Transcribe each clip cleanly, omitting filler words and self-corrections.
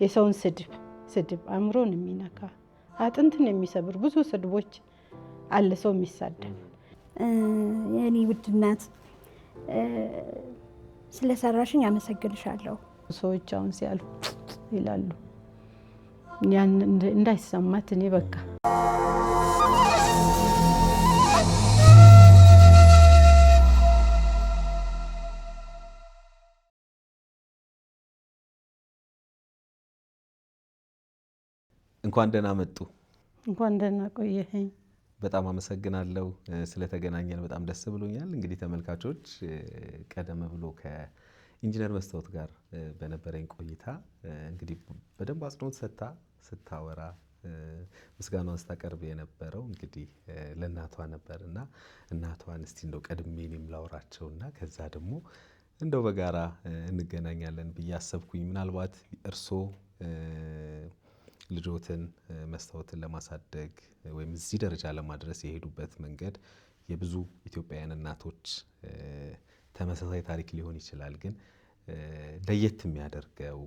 የሰውን ስድብ አእምሮን የሚነካ አጥንትን የሚሰብር ብዙ ስድቦች አለ ሰው የሚሳደብ። የኔ ውድ እናት ስለሰራሽኝ አመሰግንሻለሁ። ሰዎች አሁን ሲያልፉ ይላሉ ያን እንዳይሰማት እኔ በቃ እንኳን ደህና መጡ። እንኳን ደህና ቆየኸኝ። በጣም አመሰግናለሁ ስለተገናኘን በጣም ደስ ብሎኛል። እንግዲህ ተመልካቾች ቀደም ብሎ ከኢንጂነር መስታወት ጋር በነበረኝ ቆይታ እንግዲህ በደንብ አጽንኦት ሰጥታ ስታወራ ምስጋናዋን ስታቀርብ የነበረው እንግዲህ ለእናቷ ነበርና እናቷን እስቲ እንደው ቀድሜ እኔም ላውራቸውና ከዛ ደግሞ እንደው በጋራ እንገናኛለን ብዬ አሰብኩኝ። ምናልባት እርሶ ልጆትን መስታወትን ለማሳደግ ወይም እዚህ ደረጃ ለማድረስ የሄዱበት መንገድ የብዙ ኢትዮጵያውያን እናቶች ተመሳሳይ ታሪክ ሊሆን ይችላል። ግን ለየት የሚያደርገው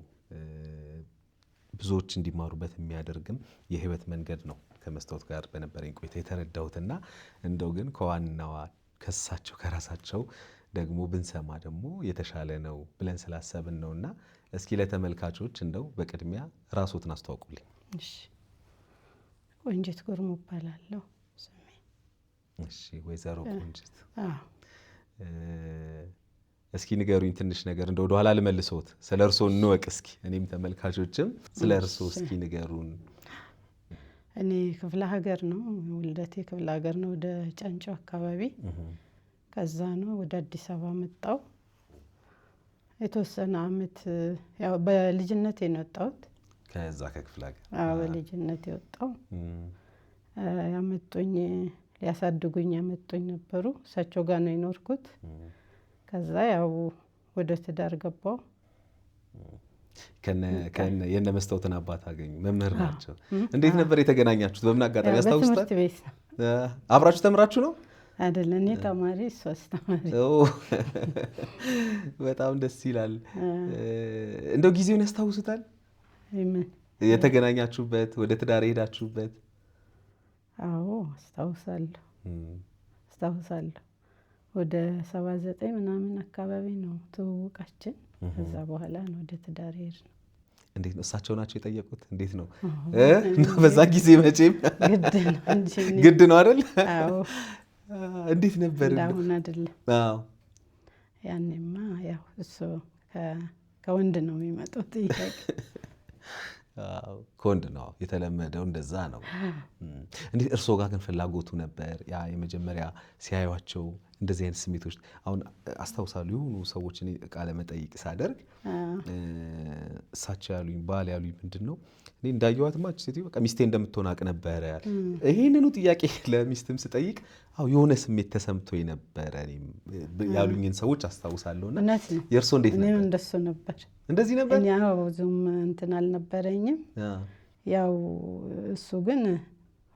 ብዙዎች እንዲማሩበት የሚያደርግም የህይወት መንገድ ነው ከመስታወት ጋር በነበረኝ ቆይታ የተረዳሁትና እንደው ግን ከዋናዋ ከሳቸው ከራሳቸው ደግሞ ብንሰማ ደግሞ የተሻለ ነው ብለን ስላሰብን ነውና እስኪ ለተመልካቾች እንደው በቅድሚያ ራስዎትን አስተዋውቁልኝ። እሺ ቆንጂት ጉርሙ እባላለሁ ስሜ። እሺ ወይዘሮ ቆንጂት እስኪ ንገሩኝ ትንሽ ነገር እንደው ወደኋላ ልመልሶት ስለ እርሶ እንወቅ እስኪ እኔም ተመልካቾችም ስለ እርሶ እስኪ ንገሩን። እኔ ክፍለ ሀገር ነው ውልደቴ ክፍለ ሀገር ነው ወደ ጫንጮ አካባቢ። ከዛ ነው ወደ አዲስ አበባ መጣው። የተወሰነ አመት ያው በልጅነቴ ነው የወጣሁት ከዛ ከክፍለ ሀገር። በልጅነቴ ወጣው። ያመጡኝ ሊያሳድጉኝ ያመጡኝ ነበሩ። እሳቸው ጋር ነው የኖርኩት። ከዛ ያው ወደ ትዳር ገባው። የነ መስታወትን አባት አገኙ። መምህር ናቸው። እንዴት ነበር የተገናኛችሁት? በምን አጋጣሚ ያስታውሱታል? በትምህርት ቤት ነው። አብራችሁ ተምራችሁ ነው? አይደለም እኔ ተማሪ እሱ አስተማሪ። በጣም ደስ ይላል። እንደው ጊዜውን ያስታውሱታል? ምን የተገናኛችሁበት ወደ ትዳር ሄዳችሁበት? አዎ አስታውሳለሁ። ወደ 79 ምናምን አካባቢ ነው ትውውቃችን። ከዛ በኋላ ነው ወደ ትዳር ሄድን። እንዴት ነው እሳቸው ናቸው የጠየቁት? እንዴት ነው በዛ ጊዜ መቼም ግድ ነው አይደል? አዎ እንዴት ነበር? እንዳሁን አይደለም። አዎ ያኔማ ያው እሱ ከወንድ ነው የሚመጣው ጥያቄ። ከወንድ ነው የተለመደው፣ እንደዛ ነው። እንዴት እርሶ ጋር ግን ፍላጎቱ ነበር? ያ የመጀመሪያ ሲያዩዋቸው እንደዚህ አይነት ስሜቶች አሁን አስታውሳለሁ። የሆኑ ሰዎች እኔ ቃለ መጠይቅ ሳደርግ እሳቸው ያሉኝ ባል ያሉኝ ምንድነው እኔ እንዳየዋትማ ሴትዮ በቃ ሚስቴ እንደምትሆን አቅ ነበረ። ይሄንኑ ጥያቄ ለሚስትም ስጠይቅ አው የሆነ ስሜት ተሰምቶኝ ነበረ ያሉኝን ሰዎች አስታውሳለሁና የእርሶ እንዴት ነበር? እኔም እንደሱ ነበር። እንደዚህ ነበር? ያው ብዙም እንትን አልነበረኝም። ያው እሱ ግን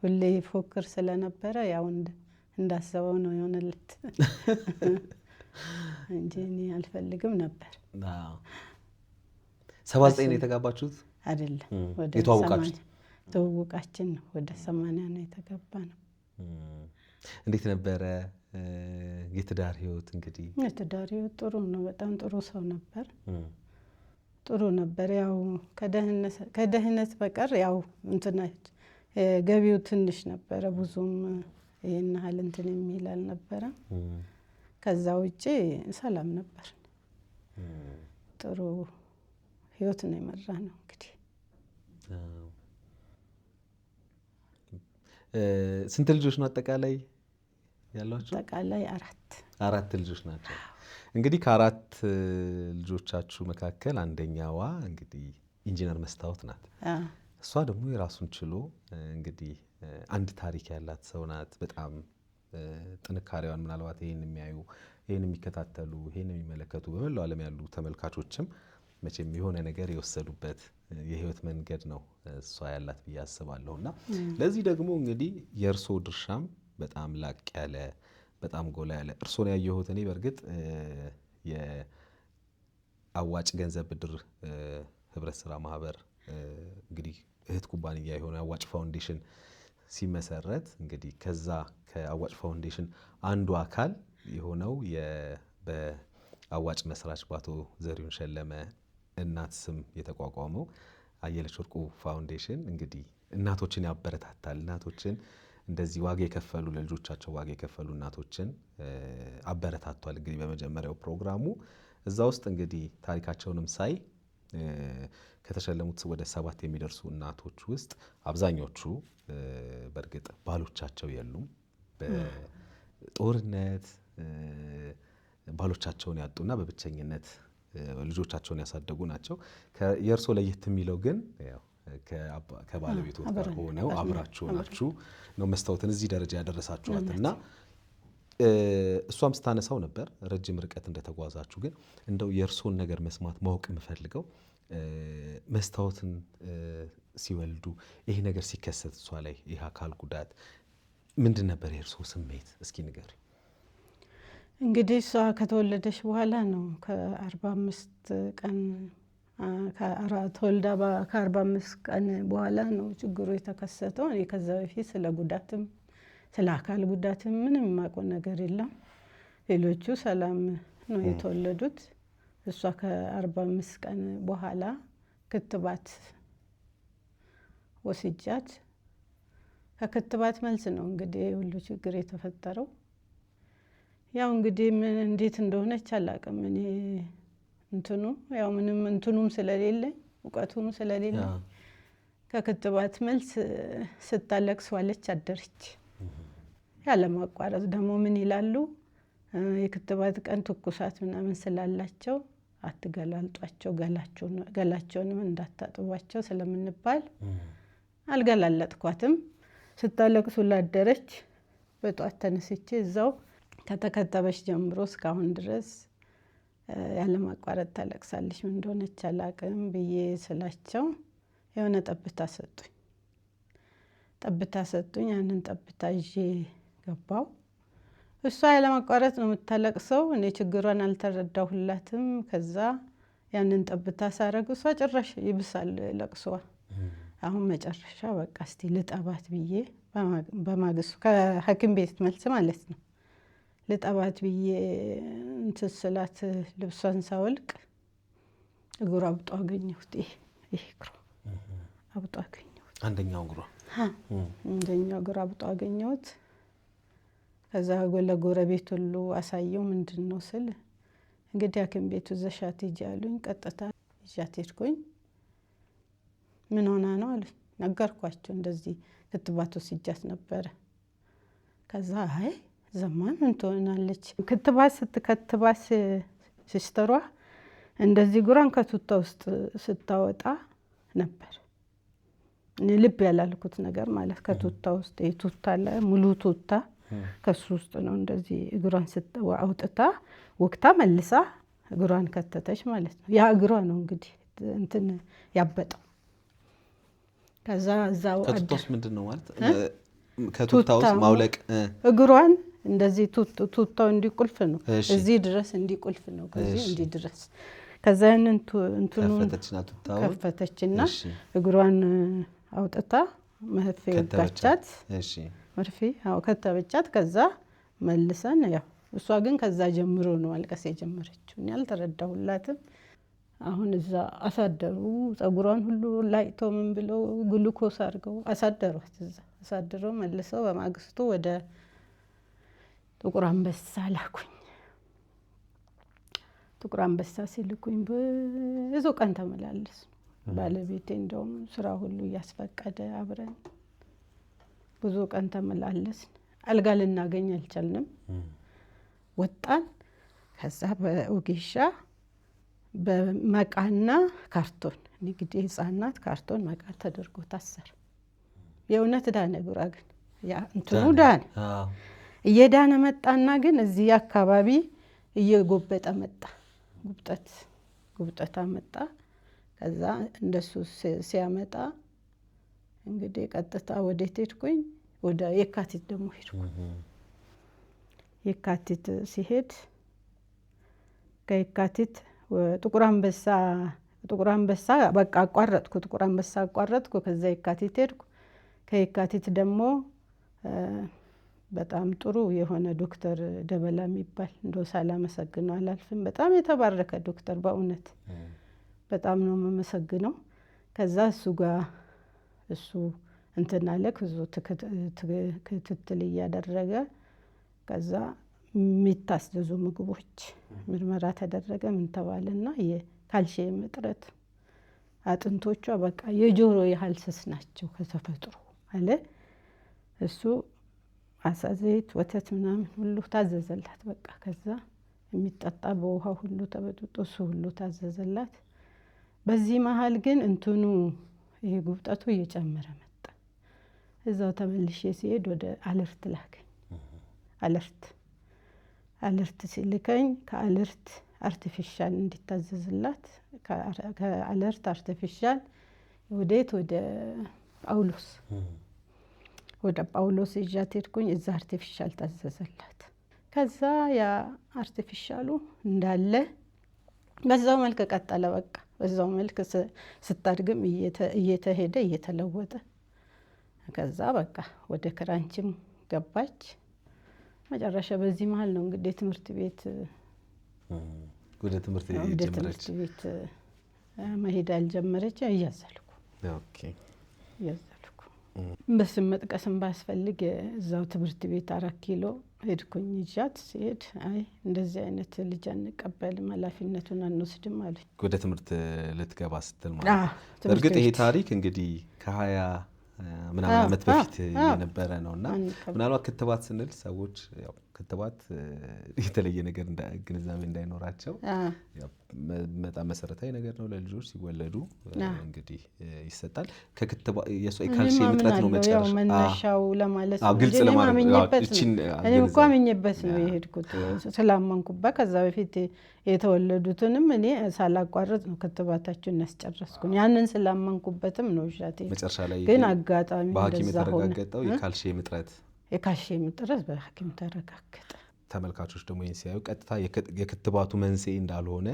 ሁሌ ፎክር ስለነበረ ያው እንዳሰበው ነው የሆነለት እንጂ እኔ አልፈልግም ነበር። 79 ነው የተጋባችሁት? አይደለም ወደ የተዋወቃችሁት? ተዋወቃችን ነው ወደ 80 ነው የተጋባነው። እንዴት ነበረ የትዳር ህይወት? እንግዲህ የትዳር ህይወት ጥሩ ነው። በጣም ጥሩ ሰው ነበር። ጥሩ ነበር። ያው ከደህነት በቀር ያው እንትናች ገቢው ትንሽ ነበረ። ብዙም ይሄን ያህል እንትን የሚል አልነበረም። ከዛ ውጪ ሰላም ነበር። ጥሩ ህይወት ነው የመራነው። እንግዲህ ስንት ልጆች ነው አጠቃላይ ያሏችሁ? አጠቃላይ 4 ልጆች ናቸው። እንግዲህ ከ4 ልጆቻችሁ መካከል አንደኛዋ እንግዲህ ኢንጂነር መስታወት ናት። እሷ ደግሞ የራሱን ችሎ እንግዲህ አንድ ታሪክ ያላት ሰው ናት። በጣም ጥንካሬዋን ምናልባት ይሄን የሚያዩ ይሄን የሚከታተሉ ይሄን የሚመለከቱ በመላው ዓለም ያሉ ተመልካቾችም መቼም የሆነ ነገር የወሰዱበት የህይወት መንገድ ነው እሷ ያላት ብዬ አስባለሁና ለዚህ ደግሞ እንግዲህ የእርሶ ድርሻም በጣም ላቅ ያለ በጣም ጎላ ያለ እርሶን ያየሁት እኔ በርግጥ የአዋጭ ገንዘብ ብድር ህብረት ስራ ማህበር እንግዲህ እህት ኩባንያ የሆነ አዋጭ ፋውንዴሽን ሲመሰረት እንግዲህ ከዛ ከአዋጭ ፋውንዴሽን አንዱ አካል የሆነው በአዋጭ መስራች በአቶ ዘሪሁን ሸለመ እናት ስም የተቋቋመው አየለች ወርቁ ፋውንዴሽን እንግዲህ እናቶችን ያበረታታል። እናቶችን እንደዚህ ዋጋ የከፈሉ ለልጆቻቸው ዋጋ የከፈሉ እናቶችን አበረታቷል። እንግዲህ በመጀመሪያው ፕሮግራሙ እዛ ውስጥ እንግዲህ ታሪካቸውንም ሳይ ከተሸለሙት ወደ 7 የሚደርሱ እናቶች ውስጥ አብዛኞቹ በእርግጥ ባሎቻቸው የሉም። በጦርነት ባሎቻቸውን ያጡና በብቸኝነት ልጆቻቸውን ያሳደጉ ናቸው። የእርሶ ለየት የሚለው ግን ያው ከባለቤቶት ጋር ሆነው አብራችሁ ናችሁ ነው መስታወትን እዚህ ደረጃ ያደረሳችኋትና እሷም ስታነሳው ነበር ረጅም ርቀት እንደተጓዛችሁ። ግን እንደው የእርሶን ነገር መስማት ማወቅ የምፈልገው መስታወትን ሲወልዱ ይሄ ነገር ሲከሰት እሷ ላይ ይህ አካል ጉዳት ምንድን ነበር የእርሶ ስሜት? እስኪ ንገሪ። እንግዲህ እሷ ከተወለደች በኋላ ነው ከ45 ቀን ተወልዳ ከ45 ቀን በኋላ ነው ችግሩ የተከሰተው። እኔ ከዛ በፊት ስለ ጉዳትም ስለ አካል ጉዳትም ምንም የማውቀው ነገር የለም። ሌሎቹ ሰላም ነው የተወለዱት። እሷ ከ45 ቀን በኋላ ክትባት ወስጃት ከክትባት መልስ ነው እንግዲህ ሁሉ ችግር የተፈጠረው። ያው እንግዲህ ምን እንዴት እንደሆነች አላውቅም። እኔ ያው ምንም እንትኑም ስለሌለኝ እውቀቱም ስለሌለኝ ከክትባት መልስ ስታለቅስ ዋለች አደረች። ያለማቋረጥ ደግሞ ምን ይላሉ የክትባት ቀን ትኩሳት ምናምን ስላላቸው አትገላልጧቸው፣ ገላቸውንም እንዳታጥቧቸው ስለምንባል አልገላለጥኳትም። ስታለቅስ ላደረች። በጧት ተነስቼ እዛው ከተከተበች ጀምሮ እስካሁን ድረስ ያለማቋረጥ ታለቅሳለች። ምን እንደሆነች አላውቅም ብዬ ስላቸው የሆነ ጠብታ ሰጡኝ። ያንን ጠብታ ይዤ ገባው። እሷ ያለማቋረጥ ነው የምታለቅሰው። እኔ ችግሯን አልተረዳሁላትም። ከዛ ያንን ጠብታ ሳረግ እሷ ጭራሽ ይብሳል ለቅሷ። አሁን መጨረሻ በቃ እስቲ ልጠባት ብዬ በማግስቱ ከሐኪም ቤት መልስ ማለት ነው ልጠባት ብዬ እንትን ስላት ልብሷን ሳወልቅ እግሯ አብጦ አገኘሁት። ይሄ እግሯ አብጦ አገኘሁት። አንደኛው እግሯ አብጦ አገኘሁት። ከዛ ለጎረቤት ሁሉ አሳየው። ምንድን ነው ስል እንግዲህ ሐኪም ቤቱ ዘሻት ሂጂ አሉኝ። ቀጥታ ይዣት ሄድኩኝ። ምን ሆና ነው አሉኝ። ነገርኳቸው እንደዚህ ክትባት ወስጃት ነበረ። ከዛ አይ ዘማን ምን ትሆናለች ክትባት ስትከትባት ሲስተሯ እንደዚህ ጉራን ከቱታ ውስጥ ስታወጣ ነበር። ልብ ያላልኩት ነገር ማለት ከቱታ ውስጥ የቱታ ሙሉ ቱታ ከሱ ውስጥ ነው እንደዚህ እግሯን አውጥታ ወቅታ መልሳ እግሯን ከተተች ማለት ነው። ያ እግሯ ነው እንግዲህ እንትን ያበጠው። ከዛ እዛው ከቱታውስ ምንድነው ማለት ከቱታውስ ማውለቅ እግሯን እንደዚህ ቱታው እንዲቁልፍ ነው እዚህ ድረስ እንዲቁልፍ ነው ከዚህ እንዲ ድረስ። ከዛ እንትኑን ከፈተችና እግሯን አውጥታ መርፌ ወጋቻት። መርፌ ከተበቻት። ከዛ መልሰን ያው እሷ ግን ከዛ ጀምሮ ነው አልቀስ የጀመረችው። እኔ አልተረዳሁላትም። አሁን እዛ አሳደሩ። ጸጉሯን ሁሉ ላይቶ ምን ብለው ግሉኮስ አድርገው አሳደሯት። እዛ አሳድረው መልሰው በማግስቱ ወደ ጥቁር አንበሳ ላኩኝ። ጥቁር አንበሳ ሲልኩኝ ብዙ ቀን ተመላለስ። ባለቤቴ እንደውም ስራ ሁሉ እያስፈቀደ አብረን ብዙ ቀን ተመላለስ። አልጋ ልናገኝ አልቻልንም። ወጣን። ከዛ በኦጌሻ በመቃና ካርቶን እንግዲህ ህፃናት ካርቶን መቃ ተደርጎ ታሰረ። የእውነት ዳነ። እግሯ ግን ያ እንትኑ ዳነ። እየዳነ መጣና ግን እዚህ አካባቢ እየጎበጠ መጣ። ጉብጠታ መጣ። ከዛ እንደሱ ሲያመጣ እንግዲህ ቀጥታ ወዴት ሄድኩኝ? ወደ የካቲት ደግሞ ሄድኩኝ። የካቲት ሲሄድ ከየካቲት ጥቁር አንበሳ ጥቁር አንበሳ በቃ አቋረጥኩ። ጥቁር አንበሳ አቋረጥኩ። ከዛ የካቲት ሄድኩ። ከየካቲት ደግሞ በጣም ጥሩ የሆነ ዶክተር ደበላ የሚባል እንደው ሳላመሰግነው አላልፍም። በጣም የተባረከ ዶክተር በእውነት በጣም ነው የምመሰግነው። ከዛ እሱ ጋር እሱ እንትን አለ ብዙ ክትትል እያደረገ ከዛ የሚታዘዙ ምግቦች ምርመራ ተደረገ። ምን ተባለና የካልሲየም እጥረት አጥንቶቿ በቃ የጆሮ ያህል ስስ ናቸው ከተፈጥሮ አለ። እሱ አሳ ዘይት፣ ወተት ምናምን ሁሉ ታዘዘላት። በቃ ከዛ የሚጠጣ በውሃ ሁሉ ተበጥጦ እሱ ሁሉ ታዘዘላት። በዚህ መሀል ግን እንትኑ ይሄ ጉብጠቱ እየጨመረ መጣ። እዛው ተመልሼ ሲሄድ ወደ አለርት ላከኝ። አለርት ሲልከኝ ከአለርት አርቲፊሻል እንዲታዘዝላት ከአለርት አርቲፊሻል ወዴት ወደ ጳውሎስ ይዣት ሄድኩኝ። እዛ አርቲፊሻል ታዘዘላት። ከዛ ያ አርቲፊሻሉ እንዳለ በዛው መልክ ቀጠለ። በቃ በዛው መልክ ስታድግም እየተሄደ እየተለወጠ ከዛ በቃ ወደ ክራንችም ገባች። መጨረሻ በዚህ መሀል ነው እንግዲህ ትምህርት ቤት ወደ ትምህርት ቤት መሄድ አልጀመረች። እያዘልኩ በስም መጥቀስም ባስፈልግ እዛው ትምህርት ቤት 4 ኪሎ ሄድኩኝ። ይዣት ሲሄድ አይ እንደዚህ አይነት ልጅ አንቀበልም፣ ኃላፊነቱን አንወስድም አሉኝ። ወደ ትምህርት ልትገባ ስትል ማለት እርግጥ ይሄ ታሪክ እንግዲህ ከ20 ምናምን ዓመት በፊት የነበረ ነውና ምናልባት ክትባት ስንል ሰዎች ያው ክትባት የተለየ ነገር ግንዛቤ እንዳይኖራቸው በጣም መሰረታዊ ነገር ነው። ለልጆች ሲወለዱ እንግዲህ ይሰጣል። ከክትባት የካልሲየም እጥረት ነው መነሻው ለማለት ነው። ግልጽ ለማድረግ እኔም እኮ አምኜበት ነው የሄድኩት ስላመንኩበት። ከዛ በፊት የተወለዱትንም እኔ ሳላቋርጥ ነው ክትባታቸውን ያስጨረስኩኝ። ያንን ስላመንኩበትም ነው ሻቴ መጨረሻ ላይ ግን አጋጣሚ በሐኪም የተረጋገጠው የካልሲየም እጥረት በሐኪም ተረጋገጠ። ተመልካቾች ደግሞ ይህን ሲያዩ ቀጥታ የክትባቱ መንስኤ እንዳልሆነ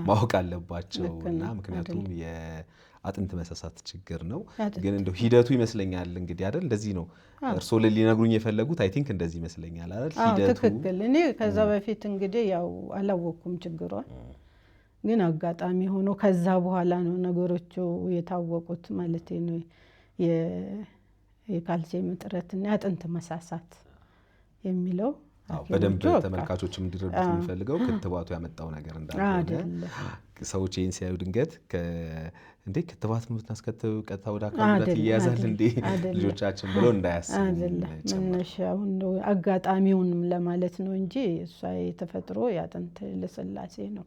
ማወቅ አለባቸው እና ምክንያቱም የአጥንት መሳሳት ችግር ነው። ግን እንደው ሂደቱ ይመስለኛል እንግዲህ አይደል እንደዚህ ነው እርስዎ ሊነግሩኝ የፈለጉት አይ ቲንክ እንደዚህ ይመስለኛል አይደል ሂደቱ። ትክክል። እኔ ከዛ በፊት እንግዲህ ያው አላወኩም ችግሯን። ግን አጋጣሚ ሆኖ ከዛ በኋላ ነው ነገሮቹ የታወቁት ማለት ነው። የካልሲየም እጥረትና የአጥንት መሳሳት የሚለው በደንብ ተመልካቾችም እንዲረዱት የሚፈልገው ክትባቱ ያመጣው ነገር እንዳልሆነ ሰዎች ይህን ሲያዩ ድንገት እንዴ ክትባት ምናስከተው ቀጥታ ወደ አካል ጉዳት ይያዛል እንዴ ልጆቻችን ብሎ እንዳያስቡ መነሻውን አጋጣሚውንም ለማለት ነው እንጂ እሷ የተፈጥሮ የአጥንት ልስላሴ ነው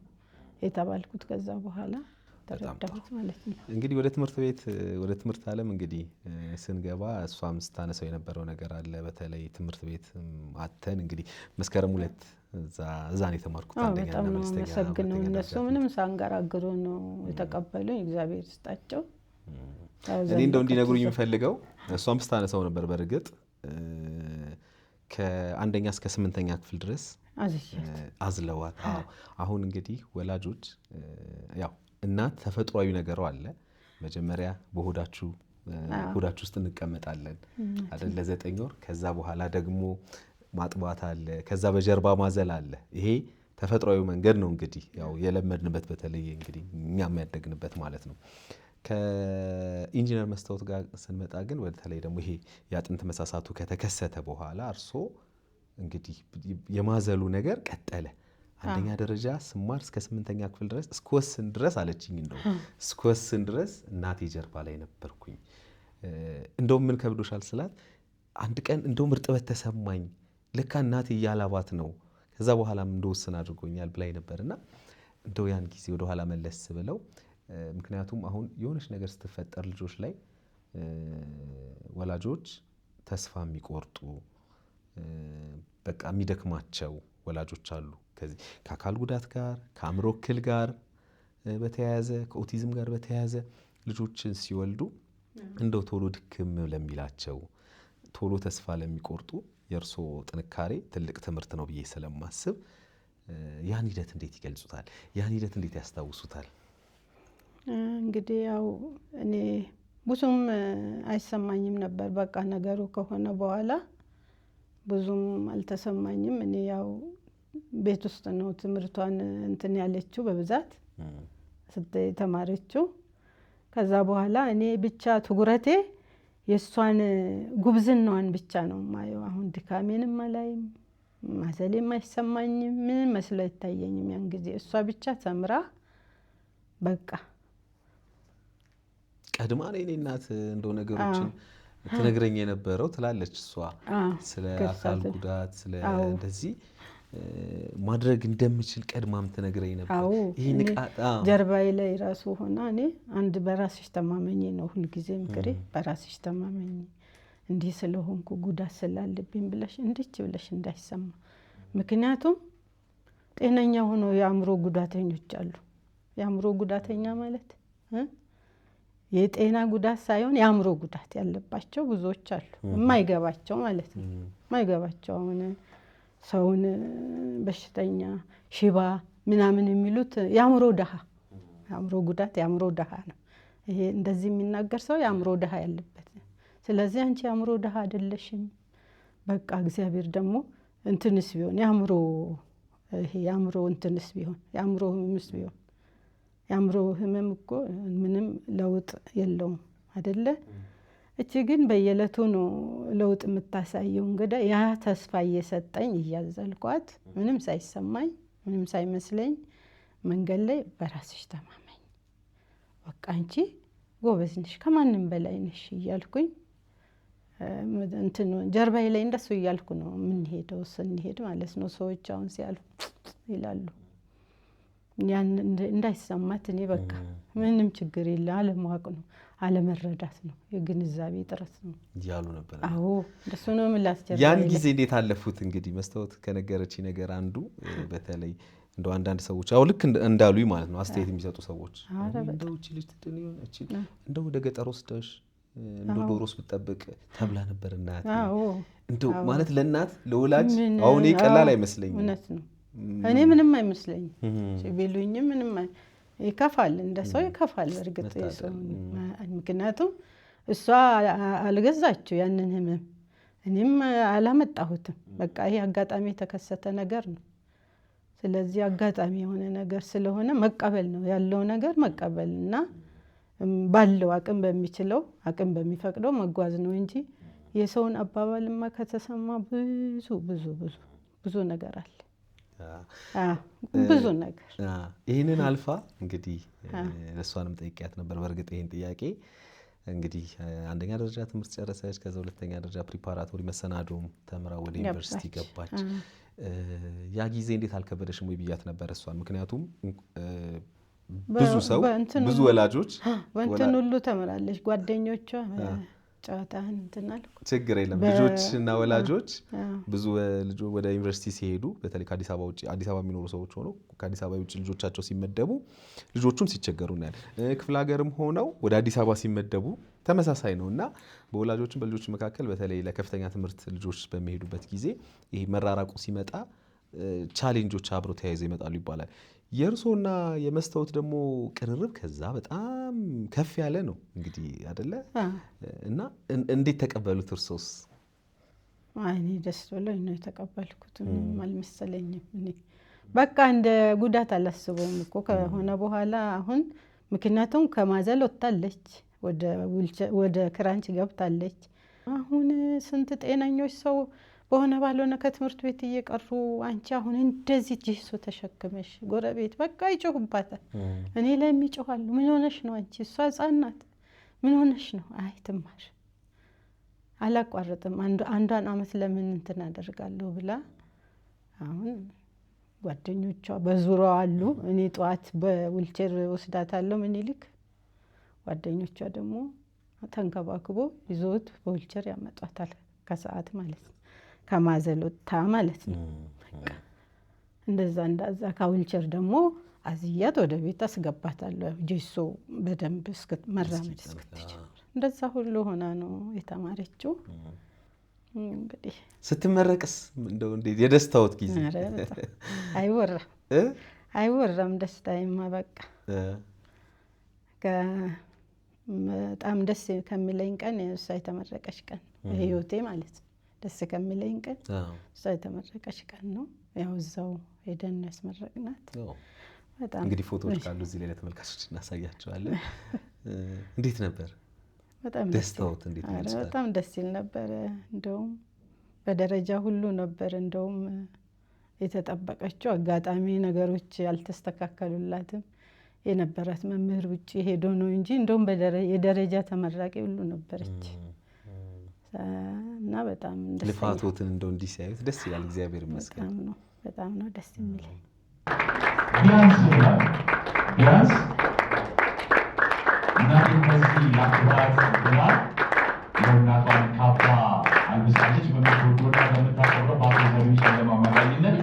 የተባልኩት ከዛ በኋላ ተረዳሁት ማለት ነው። እንግዲህ ወደ ትምህርት ዓለም እንግዲህ ስንገባ እሷም ስታነሳው የነበረው ነገር አለ። በተለይ ትምህርት ቤት አተን እንግዲህ መስከረም 2 እዛ ነው የተማርኩት። አንደኛ እና መለስተኛ ነው እነሱ ምንም ሳንገራግሩ ነው የተቀበሉኝ። እግዚአብሔር ይስጣቸው። እኔ እንደው እንዲነግሩኝ የምፈልገው እሷም ስታነሳው ነበር በርግጥ ከአንደኛ እስከ 8ኛ ክፍል ድረስ አዝለዋት። አሁን እንግዲህ ወላጆች ያው እናት ተፈጥሯዊ ነገሩ አለ። መጀመሪያ በሆዳችሁ ውስጥ እንቀመጣለን አይደል ለ9 ወር። ከዛ በኋላ ደግሞ ማጥባት አለ። ከዛ በጀርባ ማዘል አለ። ይሄ ተፈጥሯዊ መንገድ ነው እንግዲህ ያው የለመድንበት በተለይ እንግዲህ እኛም ያደግንበት ማለት ነው። ከኢንጂነር መስታወት ጋር ስንመጣ ግን በተለይ ደግሞ ይሄ የአጥንት መሳሳቱ ከተከሰተ በኋላ እርሶ እንግዲህ የማዘሉ ነገር ቀጠለ። አንደኛ ደረጃ ስማር እስከ 8ኛ ክፍል ድረስ እስከወስን ድረስ አለችኝ። እንደው እስከወስን ድረስ እናቴ ጀርባ ላይ ነበርኩኝ። እንደው ምን ከብዶሻል ስላት አንድ ቀን እንደው እርጥበት ተሰማኝ ለካ እናቴ እያላባት ነው ከዛ በኋላም እንደወስን አድርጎኛል ብላይ ነበርና እንደው ያን ጊዜ ወደ ኋላ መለስ ብለው ምክንያቱም አሁን የሆነች ነገር ስትፈጠር ልጆች ላይ ወላጆች ተስፋ የሚቆርጡ በቃ የሚደክማቸው ወላጆች አሉ። ከዚህ ከአካል ጉዳት ጋር ከአእምሮ እክል ጋር በተያያዘ ከኦቲዝም ጋር በተያያዘ ልጆችን ሲወልዱ እንደው ቶሎ ድክም ለሚላቸው ቶሎ ተስፋ ለሚቆርጡ የእርሶ ጥንካሬ ትልቅ ትምህርት ነው ብዬ ስለማስብ ያን ሂደት እንዴት ይገልጹታል? ያን ሂደት እንዴት ያስታውሱታል? እንግዲህ ያው እኔ ብዙም አይሰማኝም ነበር። በቃ ነገሩ ከሆነ በኋላ ብዙም አልተሰማኝም። እኔ ያው ቤት ውስጥ ነው ትምህርቷን እንትን ያለችው በብዛት የተማረችው። ከዛ በኋላ እኔ ብቻ ትኩረቴ የእሷን ጉብዝናዋን ብቻ ነው ማየው። አሁን ድካሜንም አላይም፣ ማዘሌም አይሰማኝም፣ ምንም መስሎ አይታየኝም። ያን ጊዜ እሷ ብቻ ተምራ በቃ ቀድማ የኔ እናት እንደው ነገሮችን ትነግረኝ የነበረው ትላለች እሷ ስለ አካል ጉዳት ስለ እንደዚህ ማድረግ እንደምችል ቀድማም ትነግረኝ ነበር። ይሄ ንቃት ጀርባዬ ላይ ራሱ ሆና እኔ አንድ በራስሽ ተማመኝ ነው ሁልጊዜ ምክሬ፣ በራስሽ ተማመኝ፣ እንዲህ ስለሆንኩ ጉዳት ስላለብኝ ብለሽ እንድች ብለሽ እንዳይሰማ። ምክንያቱም ጤነኛ ሆኖ የአእምሮ ጉዳተኞች አሉ። የአእምሮ ጉዳተኛ ማለት የጤና ጉዳት ሳይሆን የአእምሮ ጉዳት ያለባቸው ብዙዎች አሉ። የማይገባቸው ማለት ነው። የማይገባቸው አሁን ሰውን በሽተኛ ሽባ ምናምን የሚሉት የአእምሮ ደሃ፣ የአእምሮ ጉዳት የአእምሮ ደሃ ነው። ይሄ እንደዚህ የሚናገር ሰው የአእምሮ ደሃ ያለበት። ስለዚህ አንቺ የአእምሮ ደሃ አይደለሽም። በቃ እግዚአብሔር ደግሞ እንትንስ ቢሆን የአእምሮ ይሄ የአእምሮ እንትንስ ቢሆን የአእምሮ ህመምስ ቢሆን የአእምሮ ህመም እኮ ምንም ለውጥ የለውም አይደለ? እቺ ግን በየዕለቱ ነው ለውጥ የምታሳየው። እንግዲህ ያ ተስፋ እየሰጠኝ እያዘልኳት ምንም ሳይሰማኝ ምንም ሳይመስለኝ መንገድ ላይ በራስሽ ተማመኝ፣ በቃ አንቺ ጎበዝ ነሽ፣ ከማንም በላይ ነሽ እያልኩኝ እንትን ጀርባዬ ላይ እንደሱ እያልኩ ነው የምንሄደው። ስንሄድ ማለት ነው ሰዎች አሁን ሲያልፉ ይላሉ። ያን እንዳይሰማት እኔ በቃ ምንም ችግር የለ፣ አለማወቅ ነው፣ አለመረዳት ነው፣ የግንዛቤ ጥረት ነው እያሉ ነበር። አዎ እንደሱ ነው የምላስ። ያን ጊዜ እንዴት አለፉት? እንግዲህ መስታወት ከነገረችኝ ነገር አንዱ በተለይ እንደው አንዳንድ ሰዎች አው ልክ እንዳሉኝ ማለት ነው አስተያየት የሚሰጡ ሰዎች እንደው እቺ ልጅ ትድን ይሆን እቺ እንደው ወደ ገጠር ወስደሽ እንደው ዶሮስ ብትጠብቅ ተብላ ነበር እናት። እንደው ማለት ለእናት ለወላጅ አሁን ቀላል አይመስለኝም። እውነት ነው። እኔ ምንም አይመስለኝም ሲቢሉኝም ምንም ይከፋል፣ እንደ ሰው ይከፋል እርግጥ የሰው። ምክንያቱም እሷ አልገዛችው ያንን ህመም፣ እኔም አላመጣሁትም። በቃ ይሄ አጋጣሚ የተከሰተ ነገር ነው። ስለዚህ አጋጣሚ የሆነ ነገር ስለሆነ መቀበል ነው ያለው ነገር መቀበልና ባለው አቅም በሚችለው አቅም በሚፈቅደው መጓዝ ነው እንጂ የሰውን አባባልማ ከተሰማ ብዙ ብዙ ብዙ ብዙ ነገር አለ። ብዙ ነገር ይህንን አልፋ እንግዲህ እሷንም ጠይቂያት ነበር። በእርግጥ ይህን ጥያቄ እንግዲህ አንደኛ ደረጃ ትምህርት ጨረሰች። ከዛ ሁለተኛ ደረጃ ፕሪፓራቶሪ መሰናዶም ተምራ ወደ ዩኒቨርሲቲ ገባች። ያ ጊዜ እንዴት አልከበደሽም ወይ ብያት ነበር እሷን። ምክንያቱም ብዙ ሰው ብዙ ወላጆች ወንትን ሁሉ ተምራለች ጓደኞቿ ጨዋታን እንትናል ችግር የለም። ልጆች እና ወላጆች ብዙ ልጆች ወደ ዩኒቨርሲቲ ሲሄዱ በተለይ ከአዲስ አበባ ውጪ አዲስ አበባ የሚኖሩ ሰዎች ሆነው ከአዲስ አበባ ውጪ ልጆቻቸው ሲመደቡ ልጆቹም ሲቸገሩ እናያለን። ክፍለ ሀገርም ሆነው ወደ አዲስ አበባ ሲመደቡ ተመሳሳይ ነውና በወላጆችም በልጆች መካከል በተለይ ለከፍተኛ ትምህርት ልጆች በሚሄዱበት ጊዜ ይሄ መራራቁ ሲመጣ ቻሌንጆች አብሮ ተያይዘው ይመጣሉ ይባላል። የእርሶና የመስታወት ደግሞ ቅርርብ ከዛ በጣም ከፍ ያለ ነው እንግዲህ አይደለ? እና እንዴት ተቀበሉት እርሶስ? እኔ ደስ ብሎኝ ነው የተቀበልኩት። ምንም አልመሰለኝም። እኔ በቃ እንደ ጉዳት አላስበውም እኮ ከሆነ በኋላ አሁን ምክንያቱም ከማዘል ወጥታለች፣ ወደ ክራንች ገብታለች። አሁን ስንት ጤነኞች ሰው በሆነ ባልሆነ ከትምህርት ቤት እየቀሩ አንቺ አሁን እንደዚህ ጂሶ ተሸክመሽ ጎረቤት በቃ ይጮህባታል። እኔ ላይ ይጮሃሉ። ምን ሆነሽ ነው አንቺ? እሷ ሕፃን ናት። ምን ሆነሽ ነው? አይ ትማር አላቋርጥም አንዷን አመት ለምን እንትን አደርጋለሁ ብላ አሁን ጓደኞቿ በዙሪያዋ አሉ። እኔ ጠዋት በዊልቸር ወስዳታለሁ ምኒልክ፣ ጓደኞቿ ደግሞ ተንከባክቦ ይዞት በዊልቸር ያመጧታል ከሰዓት ማለት ነው፣ ከማዘሎታ ማለት ነው። እንደዛ ከዊልቸር ደግሞ አዝያት ወደ ቤት አስገባታለሁ። ጂሶ በደንብ መራመድ እስክትችል እንደዛ ሁሉ ሆና ነው የተማረችው። እንግዲህ ስትመረቅስ እንደው እንዴት የደስታውት ጊዜ? አይወራም ደስታዬማ በቃ በጣም ደስ ከሚለኝ ቀን እሷ የተመረቀች ቀን በህይወቴ ማለት ነው። ደስ ከሚለኝ ቀን እሷ የተመረቀች ቀን ነው። ያው እዛው ሄደን ያስመረቅናት። በጣም እንግዲህ ፎቶዎች ካሉ እዚህ ላይ ለተመልካቾች እናሳያቸዋለን። እንዴት ነበር በጣም ደስታውት? እንዴት ነበር? በጣም ደስ ይል ነበር። እንደውም በደረጃ ሁሉ ነበር እንደውም የተጠበቀችው። አጋጣሚ ነገሮች ያልተስተካከሉላትም የነበራት መምህር ውጪ ሄዶ ነው እንጂ እንደውም የደረጃ ተመራቂ ሁሉ ነበረች። እና በጣም ደስ ልፋቶትን እንደው እንዲህ ሲያዩት ደስ ይላል። እግዚአብሔር ይመስገን። በጣም ነው ደስ የሚለኝ። ቢያንስ እናት ከዚህ ያክብራት ብላ የእናቷን ካባ አልብሳለች። በምትወደውና በምታከብረው በአቶ ዘሪሁን ሸለማ አማካኝነት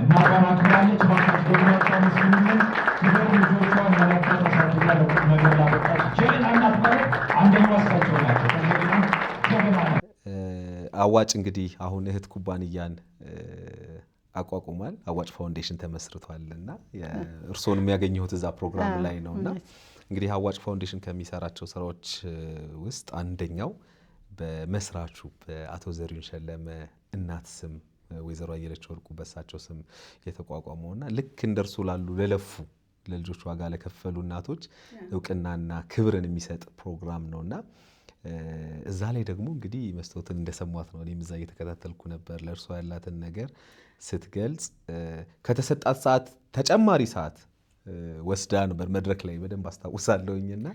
እናቷን አክብራለች። ባካች ደግሟቸው መስሉልን ክብር ልጆቿን መለከ ተሳትጋ ለቁም ነገር ላበቃች ጀግና እናት ማለት አንደኛው እሳቸው ናቸው። ከእንደገና ጀግና አዋጭ እንግዲህ አሁን እህት ኩባንያን አቋቁሟል። አዋጭ ፋውንዴሽን ተመስርቷል እና እርስዎን የሚያገኘሁት እዛ ፕሮግራም ላይ ነው። እና እንግዲህ አዋጭ ፋውንዴሽን ከሚሰራቸው ስራዎች ውስጥ አንደኛው በመስራቹ በአቶ ዘሪሁን ሸለመ እናት ስም ወይዘሮ አየለች ወርቁ በሳቸው ስም የተቋቋመውና ልክ እንደርሱ ላሉ ለለፉ ለልጆች ዋጋ ለከፈሉ እናቶች እውቅናና ክብርን የሚሰጥ ፕሮግራም ነውና እዛ ላይ ደግሞ እንግዲህ መስታወትን እንደሰሟት ነው። እኔም እዛ እየተከታተልኩ ነበር። ለእርሷ ያላትን ነገር ስትገልጽ ከተሰጣት ሰዓት ተጨማሪ ሰዓት ወስዳ ነበር መድረክ ላይ በደንብ አስታውሳለሁኝና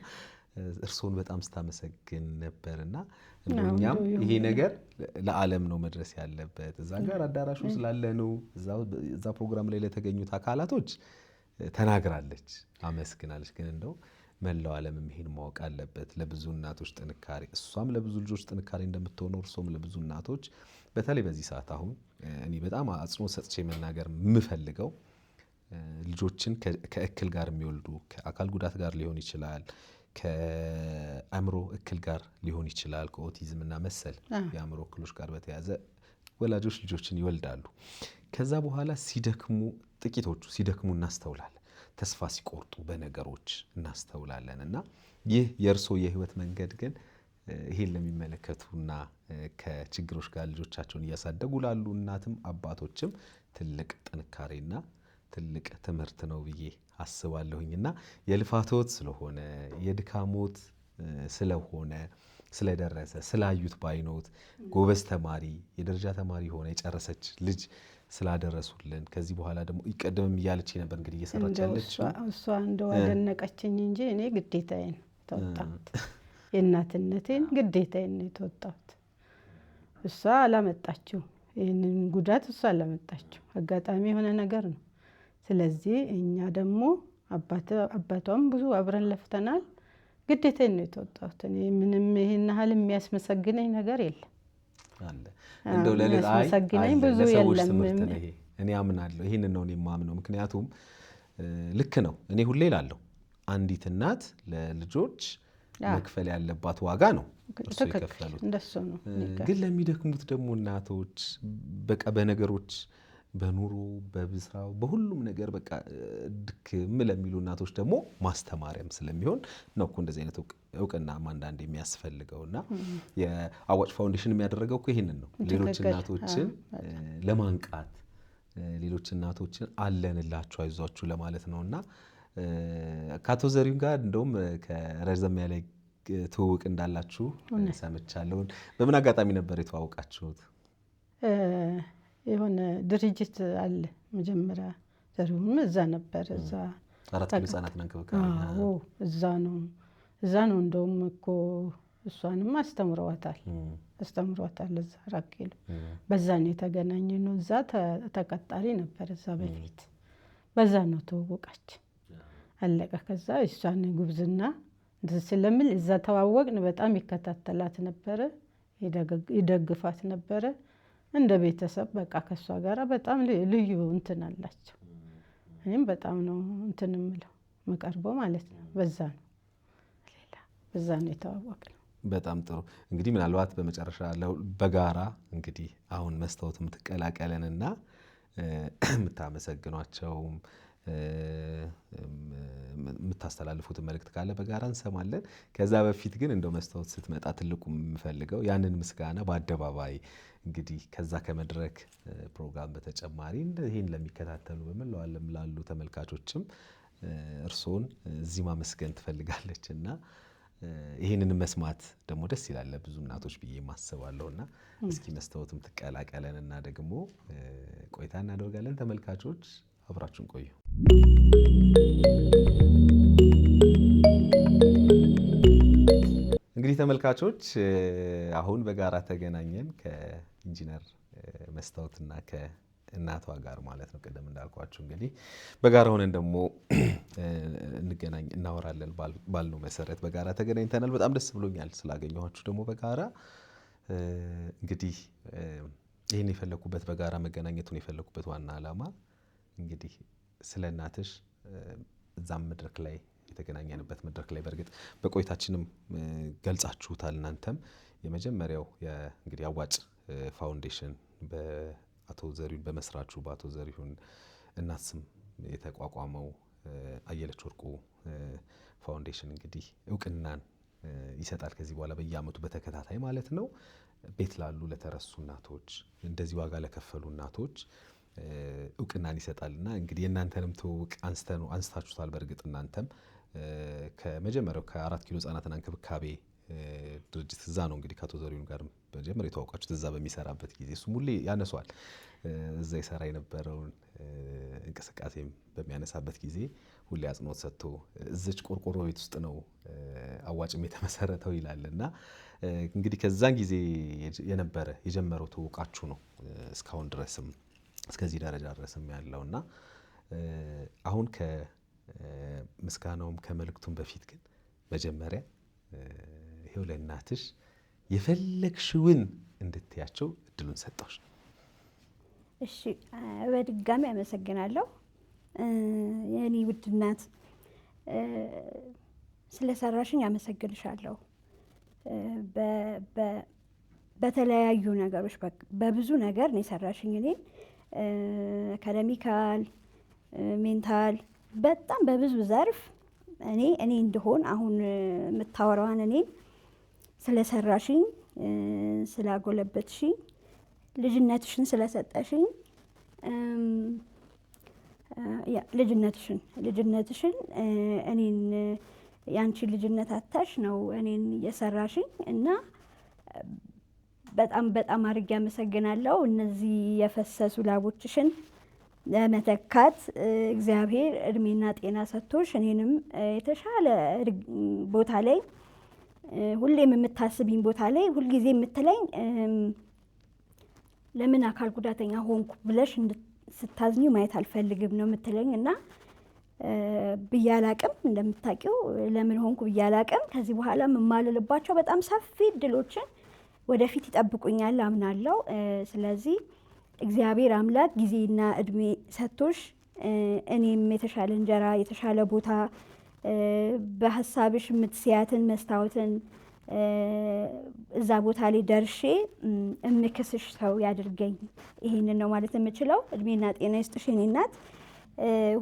እርስዎን በጣም ስታመሰግን ነበርና እንደኛም ይሄ ነገር ለዓለም ነው መድረስ ያለበት። እዛ ጋር አዳራሹ ስላለነው እዛ ፕሮግራም ላይ ለተገኙት አካላቶች ተናግራለች፣ አመስግናለች። ግን እንደው መላው ዓለምም ይሄን ማወቅ አለበት። ለብዙ እናቶች ጥንካሬ እሷም ለብዙ ልጆች ጥንካሬ እንደምትሆነው እርሶም ለብዙ እናቶች በተለይ በዚህ ሰዓት አሁን እኔ በጣም አጽንኦት ሰጥቼ መናገር የምፈልገው ልጆችን ከእክል ጋር የሚወልዱ ከአካል ጉዳት ጋር ሊሆን ይችላል፣ ከአእምሮ እክል ጋር ሊሆን ይችላል፣ ከኦቲዝም እና መሰል የአእምሮ እክሎች ጋር በተያያዘ ወላጆች ልጆችን ይወልዳሉ። ከዛ በኋላ ሲደክሙ ጥቂቶቹ ሲደክሙ እናስተውላለን። ተስፋ ሲቆርጡ በነገሮች እናስተውላለን። እና ይህ የእርሶ የህይወት መንገድ ግን ይሄን ለሚመለከቱና ከችግሮች ጋር ልጆቻቸውን እያሳደጉ ላሉ እናትም አባቶችም ትልቅ ጥንካሬና ትልቅ ትምህርት ነው ብዬ አስባለሁኝና የልፋቶት ስለሆነ የድካሞት ስለሆነ ስለደረሰ ስላዩት ባይኖት ጎበዝ ተማሪ የደረጃ ተማሪ ሆነ የጨረሰች ልጅ ስላደረሱልን ከዚህ በኋላ ደግሞ ይቀደምም እያለች ነበር እንግዲህ እየሰራች ያለች እሷ እንደው አደነቀችኝ እንጂ እኔ ግዴታዬን ተወጣሁት። የእናትነቴን ግዴታዬን ነው የተወጣሁት። እሷ አላመጣችው ይህንን ጉዳት እሷ አላመጣችው፣ አጋጣሚ የሆነ ነገር ነው። ስለዚህ እኛ ደግሞ አባቷም ብዙ አብረን ለፍተናል። ግዴታዬን ነው የተወጣሁት። እኔ ምንም ይሄን ያህል የሚያስመሰግነኝ ነገር የለም። አለ እንደው ለሚያስመሰግነኝ ብዙ የለም። እኔ አምናለሁ፣ ይሄንን ነው እኔ የማምነው። ምክንያቱም ልክ ነው። እኔ ሁሌ እላለሁ አንዲት እናት ለልጆች መክፈል ያለባት ዋጋ ነው እርሱ የከፈሉት። እንደሱ ነው። ግን ለሚደክሙት ደግሞ እናቶች በቃ በነገሮች በኑሮ በብስራው በሁሉም ነገር በቃ ድክም ለሚሉ እናቶች ደግሞ ማስተማሪያም ስለሚሆን ነው እኮ እንደዚህ አይነት እውቅና አንዳንድ የሚያስፈልገውና የአዋጭ ፋውንዴሽን የሚያደርገው እኮ ይሄንን ነው። ሌሎች እናቶችን ለማንቃት ሌሎች እናቶችን አለንላችሁ አይዟችሁ ለማለት ነውና ከአቶ ዘሪሁን ጋር እንደውም ከረዘም ያለ ትውውቅ እንዳላችሁ ሰምቻለሁ። በምን አጋጣሚ ነበር የተዋወቃችሁት? የሆነ ድርጅት አለ መጀመሪያ ዘሪሁን እዛ ነበር። እዛ አራት ኪሎ ህጻናትና እንክብካቤ እዛ ነው እንደውም እኮ እሷንም አስተምሯታል እዛ አራት ኪሎ በዛ ነው የተገናኘነው። እዛ ተቀጣሪ ነበር እዛ በፊት በዛ ነው ተዋወቃችን። አለቀ። ከዛ እሷን ጉብዝና ስለምን እዛ ተዋወቅን። በጣም ይከታተላት ነበረ፣ ይደግፋት ነበረ እንደ ቤተሰብ በቃ ከሷ ጋር በጣም ልዩ እንትን አላቸው። እኔም በጣም ነው እንትን የምለው መቀርበው ማለት ነው። በዛ ነው የተዋወቅነው። በጣም ጥሩ። እንግዲህ ምናልባት በመጨረሻ በጋራ እንግዲህ አሁን መስታወት የምትቀላቀለንና የምታመሰግኗቸው የምታስተላልፉትን መልእክት ካለ በጋራ እንሰማለን። ከዛ በፊት ግን እንደው መስታወት ስትመጣ ትልቁ የምፈልገው ያንን ምስጋና በአደባባይ እንግዲህ ከዛ ከመድረክ ፕሮግራም በተጨማሪ ይህን ለሚከታተሉ በመላው ዓለም ላሉ ተመልካቾችም እርስዎን እዚህ ማመስገን ትፈልጋለች እና ይህንን መስማት ደግሞ ደስ ይላል ብዙ እናቶች ብዬ ማስባለሁና እስኪ መስታወትም ትቀላቀለንና ደግሞ ቆይታ እናደርጋለን። ተመልካቾች አብራችሁን ቆዩ። እንግዲህ ተመልካቾች አሁን በጋራ ተገናኘን ከኢንጂነር መስታወትና ከእናቷ ጋር ማለት ነው። ቀደም እንዳልኳችሁ እንግዲህ በጋራ ሆነን ደግሞ እንገናኝ እናወራለን ባልነው መሰረት በጋራ ተገናኝተናል። በጣም ደስ ብሎኛል ስላገኘኋችሁ ደግሞ በጋራ እንግዲህ ይህን የፈለኩበት በጋራ መገናኘቱን የፈለኩበት ዋና ዓላማ እንግዲህ ስለ እናትሽ እዛም መድረክ ላይ የተገናኘንበት መድረክ ላይ በእርግጥ በቆይታችንም ገልጻችሁታል። እናንተም የመጀመሪያው እንግዲህ አዋጭ ፋውንዴሽን በአቶ ዘሪሁን በመስራቹ በአቶ ዘሪሁን እናት ስም የተቋቋመው አየለች ወርቁ ፋውንዴሽን እንግዲህ እውቅናን ይሰጣል ከዚህ በኋላ በየዓመቱ በተከታታይ ማለት ነው ቤት ላሉ ለተረሱ እናቶች እንደዚህ ዋጋ ለከፈሉ እናቶች እውቅናን ይሰጣልና እንግዲህ የእናንተንም ትውውቅ አንስታችሁታል። በእርግጥ እናንተም ከመጀመሪያው ከ4 ኪሎ ህጻናትና እንክብካቤ ድርጅት እዛ ነው እንግዲህ ከአቶ ዘሪሁን ጋር በመጀመሪያ የተዋወቃችሁት እዛ በሚሰራበት ጊዜ እሱም ሁሌ ያነሷል። እዛ ይሰራ የነበረውን እንቅስቃሴም በሚያነሳበት ጊዜ ሁሌ አጽንኦት ሰጥቶ እዚች ቆርቆሮ ቤት ውስጥ ነው አዋጭም የተመሰረተው ይላልና እንግዲህ ከዛን ጊዜ የጀመረው ትውውቃችሁ ነው እስካሁን ድረስም እስከዚህ ደረጃ ድረስም ያለውና አሁን ከምስጋናውም ከመልእክቱም በፊት ግን መጀመሪያ ይሄው ለእናትሽ የፈለግሽውን እንድትያቸው እድሉን ሰጠሽ። እሺ በድጋሚ አመሰግናለሁ። የኔ ውድ እናት ስለሰራሽኝ አመሰግንሻለሁ። በተለያዩ ነገሮች በብዙ ነገር ነው የሰራሽኝ እኔን አካዳሚካል ሜንታል በጣም በብዙ ዘርፍ እኔ እንደሆን አሁን የምታወራዋን እኔን ስለሰራሽኝ ስላጎለበትሽኝ ልጅነትሽን ስለሰጠሽኝ ልጅነትሽን እኔን ያንቺ ልጅነት አታሽ ነው እኔን የሰራሽኝ እና በጣም አድርጌ አመሰግናለሁ። እነዚህ የፈሰሱ ላቦችሽን ለመተካት እግዚአብሔር እድሜና ጤና ሰጥቶሽ እኔንም የተሻለ ቦታ ላይ ሁሌም የምታስቢኝ ቦታ ላይ ሁልጊዜ የምትለኝ ለምን አካል ጉዳተኛ ሆንኩ ብለሽ ስታዝኝ ማየት አልፈልግም ነው የምትለኝ እና ብያላቅም እንደምታውቂው ለምን ሆንኩ ብያላቅም ከዚህ በኋላ የማልልባቸው በጣም ሰፊ እድሎችን ወደፊት ይጠብቁኛል አምናለሁ። ስለዚህ እግዚአብሔር አምላክ ጊዜና እድሜ ሰጥቶሽ እኔም የተሻለ እንጀራ የተሻለ ቦታ በሀሳብሽ የምትስያትን መስታወትን እዛ ቦታ ላይ ደርሼ እምክስሽ ሰው ያድርገኝ። ይሄንን ነው ማለት የምችለው። እድሜና ጤና ይስጥሽ የኔ እናት።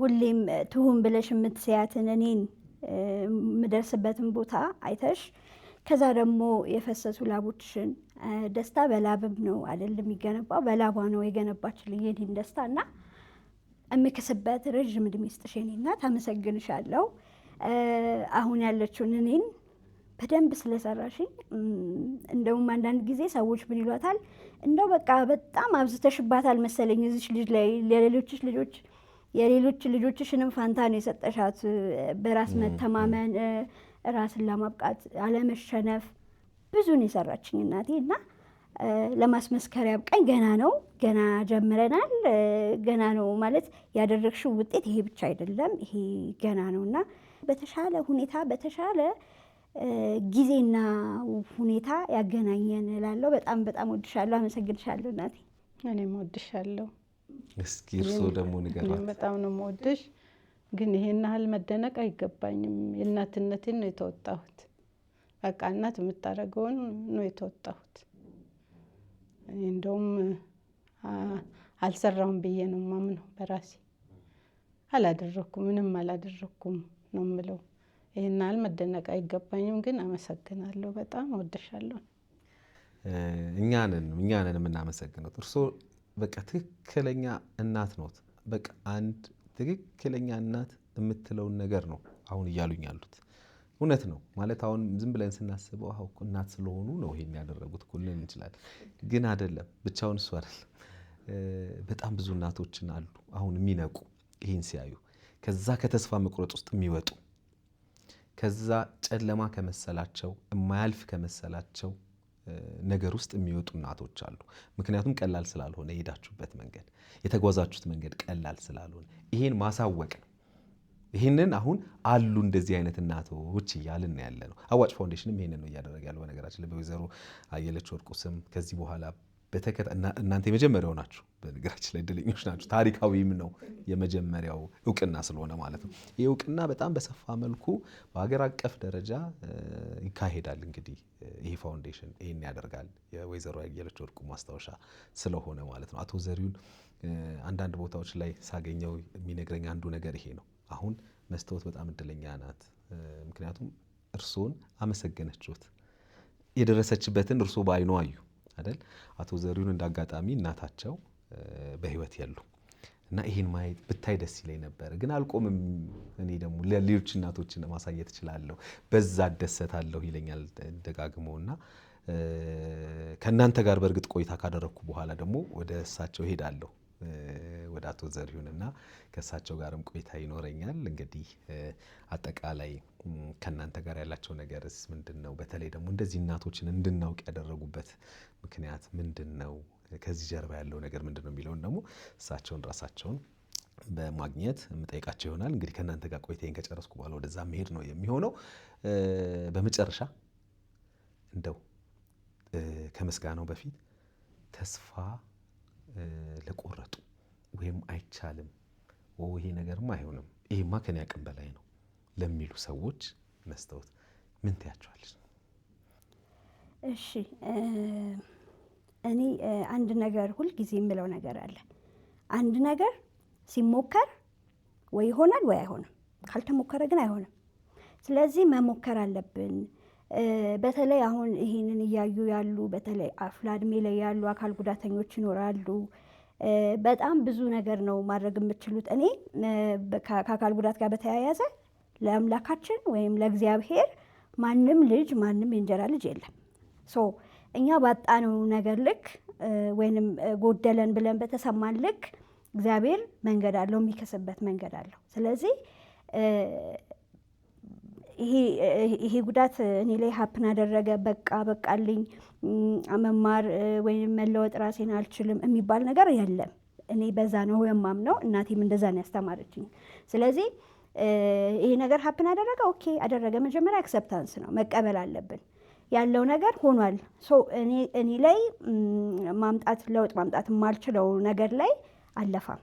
ሁሌም ትሁን ብለሽ የምትስያትን እኔን የምደርስበትን ቦታ አይተሽ ከዛ ደግሞ የፈሰሱ ላቦችሽን ደስታ በላብም ነው አይደለም የሚገነባው፣ በላቧ ነው የገነባችልኝ የኔን ደስታ እና እምክስበት ረዥም እድሜ ይስጥሽ የኔ እናት። አመሰግንሻለሁ። አሁን ያለችውን እኔን በደንብ ስለሰራሽኝ እንደውም አንዳንድ ጊዜ ሰዎች ምን ይሏታል እንደው በቃ በጣም አብዝተሽባታል መሰለኝ እዚች ልጅ ላይ የሌሎች ልጆችሽንም ፋንታ ነው የሰጠሻት። በራስ መተማመን ራስን ለማብቃት አለመሸነፍ ብዙን የሰራችኝ እናቴ እና ለማስመስከር ያብቃኝ። ገና ጀምረናል። ገና ነው ማለት ያደረግሽው ውጤት ይሄ ብቻ አይደለም፣ ይሄ ገና ነው እና በተሻለ ሁኔታ በተሻለ ጊዜና ሁኔታ ያገናኘን እላለሁ። በጣም ወድሻለሁ። አመሰግንሻለሁ እናቴ። እኔም ወድሻለሁ። እስኪ እርስዎ ደግሞ ንገሯት። በጣም ነው የምወድሽ፣ ግን ይሄን ያህል መደነቅ አይገባኝም። የእናትነቴን ነው የተወጣሁት። በቃ እናት የምታደርገውን ነው የተወጣሁት። እኔ እንደውም አልሰራሁም ብዬ ነው የማምነው በራሴ። አላደረኩም፣ ምንም አላደረኩም ነው የምለው። ይሄን ያህል መደነቅ አይገባኝም፣ ግን አመሰግናለሁ። በጣም እወድሻለሁ። እኛ ነን የምናመሰግነው። እርስዎ በቃ ትክክለኛ እናት ኖት። በቃ አንድ ትክክለኛ እናት የምትለውን ነገር ነው አሁን እያሉኝ ያሉት። እውነት ነው ማለት አሁን ዝም ብለን ስናስበው አው እናት ስለሆኑ ነው ይሄን ያደረጉት ኩልን እንችላለን፣ ግን አይደለም። ብቻውን እሱ አይደለም። በጣም ብዙ እናቶችን አሉ አሁን የሚነቁ ይሄን ሲያዩ ከዛ ከተስፋ መቁረጥ ውስጥ የሚወጡ ከዛ ጨለማ ከመሰላቸው የማያልፍ ከመሰላቸው ነገር ውስጥ የሚወጡ እናቶች አሉ። ምክንያቱም ቀላል ስላልሆነ የሄዳችሁበት መንገድ የተጓዛችሁት መንገድ ቀላል ስላልሆነ ይሄን ማሳወቅ ነው። ይሄንን አሁን አሉ እንደዚህ አይነት እናቶች እያልን ያለ ነው። አዋጭ ፋውንዴሽንም ይሄንን ነው እያደረገ ያለው። በነገራችን ላይ በወይዘሮ አየለች ወርቁ ስም ከዚህ በኋላ እናንተ የመጀመሪያው ናችሁ። በነገራችን ላይ እድለኞች ናችሁ። ታሪካዊም ነው የመጀመሪያው እውቅና ስለሆነ ማለት ነው። ይህ እውቅና በጣም በሰፋ መልኩ በሀገር አቀፍ ደረጃ ይካሄዳል። እንግዲህ ይህ ፋውንዴሽን ይህን ያደርጋል የወይዘሮ አየለች ወርቁ ማስታወሻ ስለሆነ ማለት ነው። አቶ ዘሪሁን አንዳንድ ቦታዎች ላይ ሳገኘው የሚነግረኝ አንዱ ነገር ይሄ ነው። አሁን መስታወት በጣም እድለኛ ናት። ምክንያቱም እርሶን አመሰገነችሁት። የደረሰችበትን እርሶ በአይኑ አዩ አይደል? አቶ ዘሪሁን እንዳጋጣሚ እናታቸው በህይወት ያሉ እና ይሄን ማየት ብታይ ደስ ይለኝ ነበር፣ ግን አልቆምም። እኔ ደግሞ ለሌሎች እናቶችን ማሳየት እችላለሁ፣ በዛ እደሰታለሁ ይለኛል ደጋግሞና ከእናንተ ጋር በእርግጥ ቆይታ ካደረግኩ በኋላ ደግሞ ወደ እሳቸው ሄዳለሁ፣ ወደ አቶ ዘሪሁንና ከእሳቸው ጋርም ቆይታ ይኖረኛል። እንግዲህ አጠቃላይ ከእናንተ ጋር ያላቸው ነገርስ ምንድን ነው? በተለይ ደግሞ እንደዚህ እናቶችን እንድናውቅ ያደረጉበት ምክንያት ምንድን ነው? ከዚህ ጀርባ ያለው ነገር ምንድን ነው የሚለውን ደግሞ እሳቸውን ራሳቸውን በማግኘት የምጠይቃቸው ይሆናል። እንግዲህ ከእናንተ ጋር ቆይታዬን ከጨረስኩ በኋላ ወደዛ መሄድ ነው የሚሆነው። በመጨረሻ እንደው ከምስጋናው በፊት ተስፋ ለቆረጡ ወይም አይቻልም ይሄ ነገርማ አይሆንም ይሄማ ከኔ አቅም በላይ ነው ለሚሉ ሰዎች መስታወት ምን ትያቸዋለሽ? እሺ እኔ አንድ ነገር ሁልጊዜ የምለው ነገር አለ። አንድ ነገር ሲሞከር ወይ ይሆናል ወይ አይሆንም፣ ካልተሞከረ ግን አይሆንም። ስለዚህ መሞከር አለብን። በተለይ አሁን ይሄንን እያዩ ያሉ በተለይ አፍላ እድሜ ላይ ያሉ አካል ጉዳተኞች ይኖራሉ። በጣም ብዙ ነገር ነው ማድረግ የምትችሉት። እኔ ከአካል ጉዳት ጋር በተያያዘ ለአምላካችን ወይም ለእግዚአብሔር ማንም ልጅ ማንም የእንጀራ ልጅ የለም። ሶ እኛ ባጣነው ነገር ልክ ወይንም ጎደለን ብለን በተሰማን ልክ እግዚአብሔር መንገድ አለው፣ የሚከስበት መንገድ አለው። ስለዚህ ይሄ ጉዳት እኔ ላይ ሀፕን አደረገ በቃልኝ መማር ወይም መለወጥ ራሴን አልችልም የሚባል ነገር የለም። እኔ በዛ ነው የማምነው። እናቴም እንደዛ ነው ያስተማረችኝ። ስለዚህ ይሄ ነገር ሀፕን አደረገ፣ ኦኬ አደረገ። መጀመሪያ አክሰፕታንስ ነው፣ መቀበል አለብን። ያለው ነገር ሆኗል። እኔ ላይ ለውጥ ማምጣት የማልችለው ነገር ላይ አለፋም፣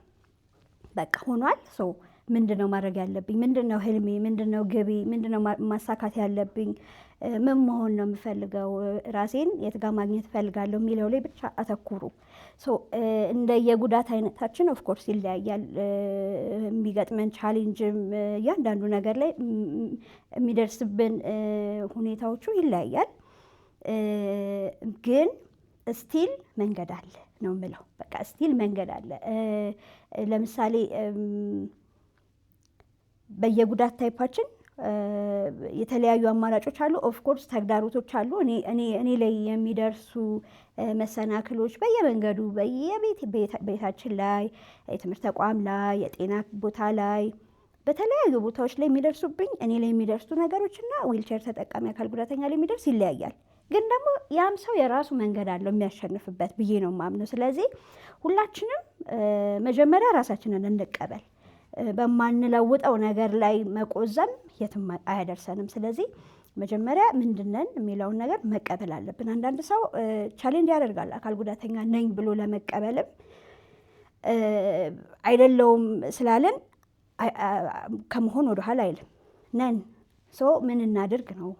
በቃ ሆኗል። ምንድነው ማድረግ ያለብኝ? ምንድነው ህልሜ? ምንድነው ግቤ? ምንድነው ማሳካት ያለብኝ? ምን መሆን ነው የምፈልገው? ራሴን የት ጋር ማግኘት እፈልጋለሁ የሚለው ላይ ብቻ አተኩሩ። እንደ የጉዳት አይነታችን ኦፍኮርስ ይለያያል። የሚገጥመን ቻሌንጅም እያንዳንዱ ነገር ላይ የሚደርስብን ሁኔታዎቹ ይለያያል። ግን ስቲል መንገድ አለ ነው የምለው። በቃ ስቲል መንገድ አለ። ለምሳሌ በየጉዳት ታይፓችን የተለያዩ አማራጮች አሉ። ኦፍኮርስ ተግዳሮቶች አሉ። እኔ ላይ የሚደርሱ መሰናክሎች በየመንገዱ ቤታችን ላይ፣ የትምህርት ተቋም ላይ፣ የጤና ቦታ ላይ፣ በተለያዩ ቦታዎች ላይ የሚደርሱብኝ እኔ ላይ የሚደርሱ ነገሮችና ዊልቸር ተጠቃሚ አካል ጉዳተኛ ላይ የሚደርስ ይለያያል። ግን ደግሞ ያም ሰው የራሱ መንገድ አለው የሚያሸንፍበት ብዬ ነው የማምነው። ስለዚህ ሁላችንም መጀመሪያ ራሳችንን እንቀበል። በማንለውጠው ነገር ላይ መቆዘም የትም አያደርሰንም። ስለዚህ መጀመሪያ ምንድነን የሚለውን ነገር መቀበል አለብን። አንዳንድ ሰው ቻሌንጅ ያደርጋል አካል ጉዳተኛ ነኝ ብሎ ለመቀበልም አይደለውም ስላለን ከመሆን ወደኋላ አይልም። ነን ምን እናድርግ ነው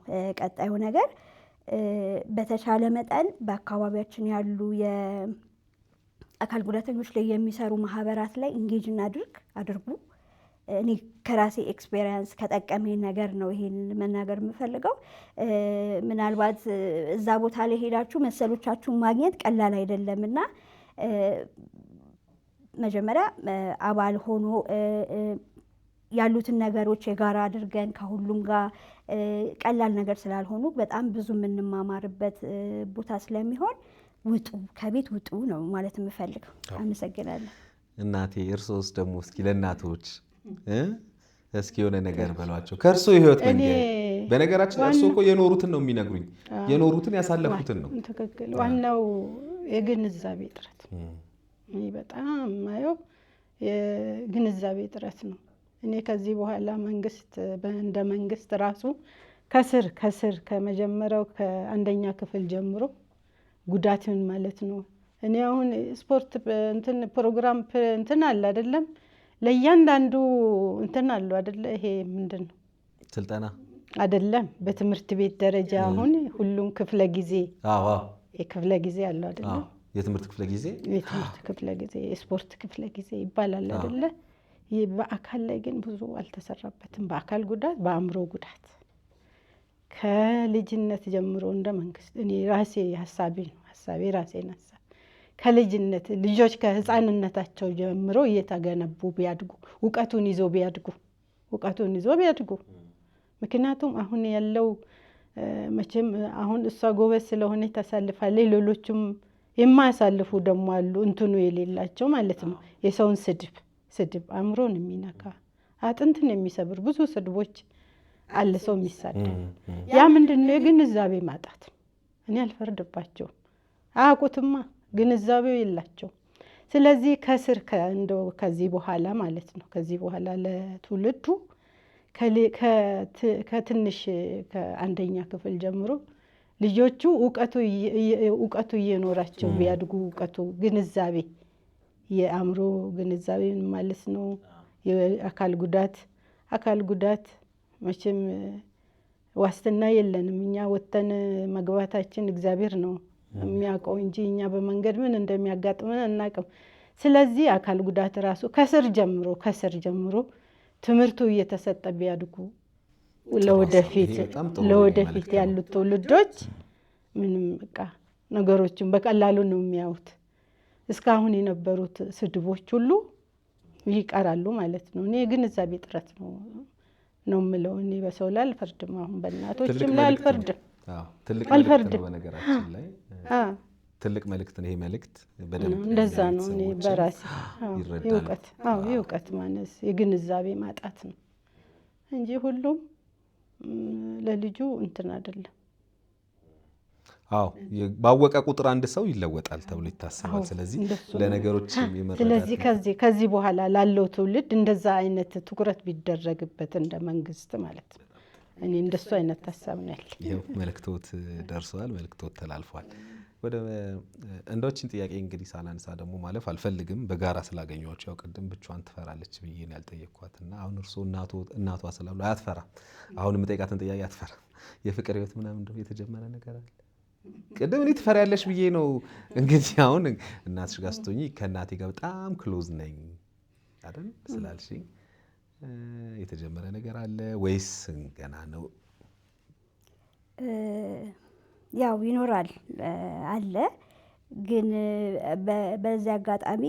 ቀጣዩ ነገር። በተቻለ መጠን በአካባቢያችን ያሉ የአካል ጉዳተኞች ላይ የሚሰሩ ማህበራት ላይ ኢንጌጅ አድርጉ። እኔ ከራሴ ኤክስፔሪንስ ከጠቀመኝ ነገር ነው ይሄን መናገር የምፈልገው። ምናልባት እዛ ቦታ ላይ ሄዳችሁ መሰሎቻችሁን ማግኘት ቀላል አይደለም እና መጀመሪያ አባል ሆኖ ያሉትን ነገሮች የጋራ አድርገን ከሁሉም ጋር ቀላል ነገር ስላልሆኑ በጣም ብዙ የምንማማርበት ቦታ ስለሚሆን ውጡ፣ ከቤት ውጡ ነው ማለት የምፈልገው። አመሰግናለሁ። እናቴ እርሶስ ደግሞ እስኪ ለእናቶች እስኪ የሆነ ነገር በሏቸው ከእርሶ የህይወት መንገድ። በነገራችን እርሶ እኮ የኖሩትን ነው የሚነግሩኝ፣ የኖሩትን ያሳለፉትን ነው። ትክክል። ዋናው የግንዛቤ እጥረት እኔ በጣም ማየው የግንዛቤ እጥረት ነው። እኔ ከዚህ በኋላ መንግስት እንደ መንግስት ራሱ ከስር ከመጀመሪያው ከአንደኛ ክፍል ጀምሮ ጉዳትን ማለት ነው። እኔ አሁን ስፖርት እንትን ፕሮግራም እንትን አለ አይደለም፣ ለእያንዳንዱ እንትን አለ አይደለ? ይሄ ምንድነው ስልጠና አይደለም፣ በትምህርት ቤት ደረጃ አሁን ሁሉም ክፍለ ጊዜ የክፍለ ጊዜ አለ አይደለ? የትምህርት ክፍለ ጊዜ፣ የትምህርት ክፍለ ጊዜ፣ የስፖርት ክፍለ ጊዜ ይባላል አይደለ? በአካል ላይ ግን ብዙ አልተሰራበትም። በአካል ጉዳት፣ በአእምሮ ጉዳት ከልጅነት ጀምሮ እንደ መንግስት እኔ ራሴ ሀሳቤ ራሴን ሀሳብ ከልጅነት ልጆች ከህፃንነታቸው ጀምሮ እየተገነቡ ቢያድጉ እውቀቱን ይዞ ቢያድጉ ምክንያቱም አሁን ያለው መቼም አሁን እሷ ጎበዝ ስለሆነ ታሳልፋለች፣ ሌሎችም የማያሳልፉ ደግሞ አሉ እንትኑ የሌላቸው ማለት ነው። የሰውን ስድብ አእምሮን የሚነካ አጥንትን የሚሰብር ብዙ ስድቦች አለ ሰው የሚሳደብ። ያ ምንድነው? የግንዛቤ ማጣት። እኔ አልፈርድባቸውም፣ አያውቁትማ፣ ግንዛቤው የላቸው። ስለዚህ ከስር እንደው ከዚህ በኋላ ማለት ነው ከዚህ በኋላ ለትውልዱ ከትንሽ ከአንደኛ ክፍል ጀምሮ ልጆቹ እውቀቱ እየኖራቸው ቢያድጉ እውቀቱ ግንዛቤ የአእምሮ ግንዛቤ ማለት ነው። የአካል ጉዳት መቼም ዋስትና የለንም። እኛ ወተን መግባታችን እግዚአብሔር ነው የሚያውቀው እንጂ እኛ በመንገድ ምን እንደሚያጋጥመን አናውቅም። ስለዚህ አካል ጉዳት ራሱ ከስር ጀምሮ ትምህርቱ እየተሰጠ ቢያድጉ ለወደፊት ያሉት ትውልዶች ምንም በቃ ነገሮችን በቀላሉ ነው የሚያዩት። እስካሁን የነበሩት ስድቦች ሁሉ ይቀራሉ ማለት ነው። እኔ ግንዛቤ ጥረት ነው የምለው። እኔ በሰው ላይ አልፈርድም፣ አሁን በእናቶችም ላይ አልፈርድም። ትልቅ መልእክት ነው በነገራችን ላይ ትልቅ መልእክት ነው። ይሄ መልእክት በደንብ እንደዛ ነው። እኔ በራሴ የእውቀት ማነስ የግንዛቤ ማጣት ነው እንጂ ሁሉም ለልጁ እንትን አይደለም። ባወቀ ቁጥር አንድ ሰው ይለወጣል ተብሎ ይታሰባል። ስለዚህ ለነገሮች የሚመረዳት ስለዚህ ከዚህ በኋላ ላለው ትውልድ እንደዛ አይነት ትኩረት ቢደረግበት እንደ መንግስት ማለት ነው። እኔ እንደሱ አይነት ሀሳብ ነው ያለኝ። ይሄው መልእክቶት ደርሰዋል፣ መልእክቶት ተላልፏል። ወደ እንደዎችን ጥያቄ እንግዲህ ሳላንሳ ደግሞ ማለፍ አልፈልግም። በጋራ ስላገኘኋቸው ያው ቅድም ብቻዋን ትፈራለች ብዬ ነው ያልጠየቅኳትና አሁን እርሶ እናቷ ስላሉ አትፈራ። አሁን የምጠይቃትን ጥያቄ አትፈራ። የፍቅር ህይወት ምናምን እንደው የተጀመረ ነገር አለ? ቅድም እኔ ትፈሪያለሽ ብዬ ነው እንግዲህ አሁን እናትሽ ጋር ስትሆኚ ከእናቴ ጋር በጣም ክሎዝ ነኝ አይደል ስላልሽኝ የተጀመረ ነገር አለ ወይስ ገና ነው? ያው ይኖራል አለ፣ ግን በዚህ አጋጣሚ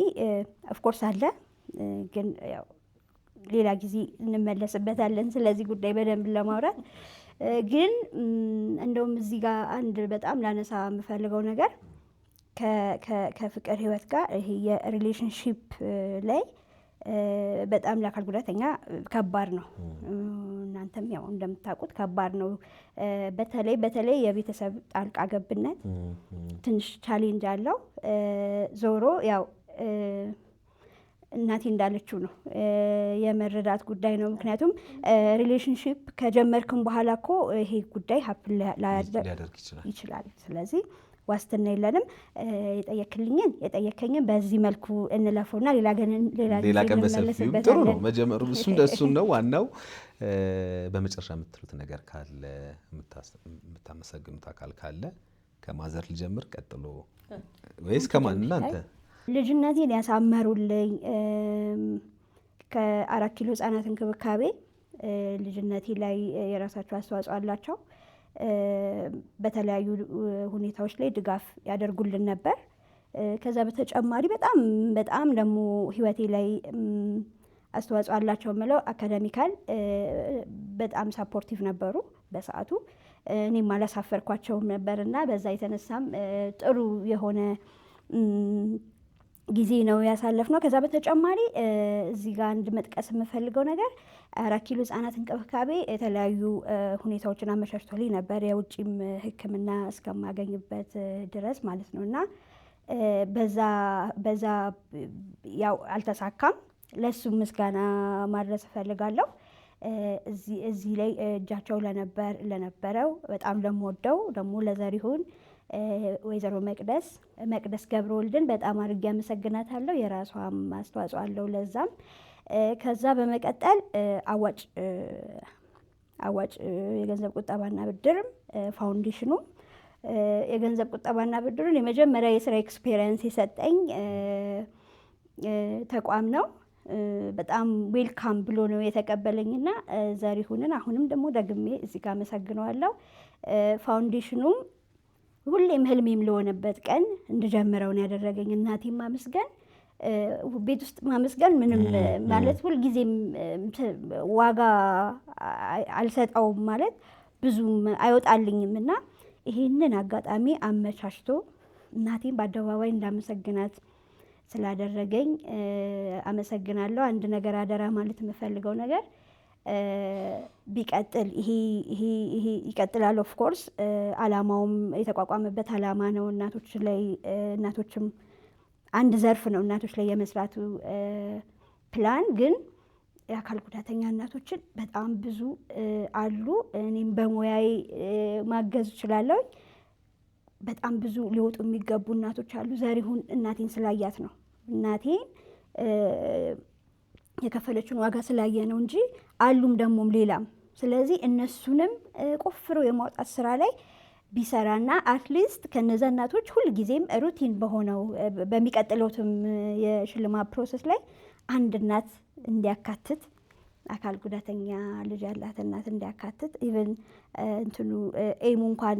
ኦፍኮርስ አለ፣ ግን ያው ሌላ ጊዜ እንመለስበታለን ስለዚህ ጉዳይ በደንብ ለማውራት። ግን እንደውም እዚህ ጋር አንድ በጣም ላነሳ የምፈልገው ነገር ከፍቅር ህይወት ጋር ይሄ የሪሌሽንሺፕ ላይ በጣም ለአካል ጉዳተኛ ከባድ ነው። እናንተም ያው እንደምታውቁት ከባድ ነው። በተለይ የቤተሰብ ጣልቃ ገብነት ትንሽ ቻሌንጅ አለው። ዞሮ ያው እናቴ እንዳለችው ነው የመረዳት ጉዳይ ነው። ምክንያቱም ሪሌሽንሺፕ ከጀመርክም በኋላ እኮ ይሄ ጉዳይ ሀፕን ሊያደርግ ይችላል። ስለዚህ ዋስትና የለንም። የጠየከኝን በዚህ መልኩ እንለፈውና ሌላ ቀን በሰፊው ጥሩ ነው መጀመሩ እሱን ነው ዋናው። በመጨረሻ የምትሉት ነገር ካለ የምታመሰግኑት አካል ካለ ከማዘር ልጀምር ቀጥሎ ወይስ ከማን? እናንተ ልጅነቴን ያሳመሩልኝ ከ4 ኪሎ ህጻናት እንክብካቤ ልጅነቴ ላይ የራሳቸው አስተዋጽኦ አላቸው። በተለያዩ ሁኔታዎች ላይ ድጋፍ ያደርጉልን ነበር። ከዛ በተጨማሪ በጣም ደግሞ ህይወቴ ላይ አስተዋጽኦ አላቸው የምለው አካዳሚካል በጣም ሳፖርቲቭ ነበሩ በሰዓቱ። እኔም አላሳፈርኳቸውም ነበር እና በዛ የተነሳም ጥሩ የሆነ ጊዜ ነው ያሳለፍነው። ከዛ በተጨማሪ እዚህ ጋር አንድ መጥቀስ የምፈልገው ነገር 4 ኪሎ ህጻናት እንክብካቤ የተለያዩ ሁኔታዎችን አመቻችቶልኝ ነበር የውጭም ሕክምና እስከማገኝበት ድረስ ማለት ነው እና በዛ ያው አልተሳካም። ለሱም ምስጋና ማድረስ እፈልጋለሁ። እዚህ ላይ እጃቸው ለነበረው በጣም ለምወደው ደግሞ ለዘሪሁን ወይዘሮ መቅደስ ገብረወልድን በጣም አድርጌ አመሰግናታለሁ። የራሷም አስተዋጽኦ አለው ለዛም። ከዛ በመቀጠል አዋጭ የገንዘብ ቁጠባና ብድርም ፋውንዴሽኑ የገንዘብ ቁጠባና ብድሩን የመጀመሪያ የስራ ኤክስፔሪየንስ የሰጠኝ ተቋም ነው። በጣም ዌልካም ብሎ ነው የተቀበለኝና ዘሪሁንን አሁንም ደግሞ ደግሜ እዚህ ጋር አመሰግነዋለሁ። ፋውንዴሽኑም ሁሌም ህልሜም ለሆነበት ቀን እንድጀምረው ነው ያደረገኝ። እናቴም ማመስገን ቤት ውስጥ ማመስገን ምንም ማለት ሁልጊዜም ዋጋ አልሰጠውም ማለት ብዙም አይወጣልኝም እና ይሄንን አጋጣሚ አመቻችቶ እናቴም በአደባባይ እንዳመሰግናት ስላደረገኝ አመሰግናለሁ። አንድ ነገር አደራ ማለት የምፈልገው ነገር ቢቀጥል ይሄ ይቀጥላል። ኦፍ ኮርስ አላማውም የተቋቋመበት አላማ ነው። እናቶችም አንድ ዘርፍ ነው እናቶች ላይ የመስራቱ ፕላን። ግን የአካል ጉዳተኛ እናቶችን በጣም ብዙ አሉ። እኔም በሙያዬ ማገዝ እችላለሁ። በጣም ብዙ ሊወጡ የሚገቡ እናቶች አሉ። ዘሪሁን እናቴን ስላያት ነው እናቴን የከፈለችውን ዋጋ ስላየ ነው እንጂ አሉም ደግሞም ሌላም። ስለዚህ እነሱንም ቆፍሮ የማውጣት ስራ ላይ ቢሰራና አትሊስት ከነዛ እናቶች ሁልጊዜም ሩቲን በሆነው በሚቀጥለውትም የሽልማት ፕሮሰስ ላይ አንድ እናት እንዲያካትት አካል ጉዳተኛ ልጅ ያላት እናት እንዲያካትት ኢቨን እንትኑ ኤሙ እንኳን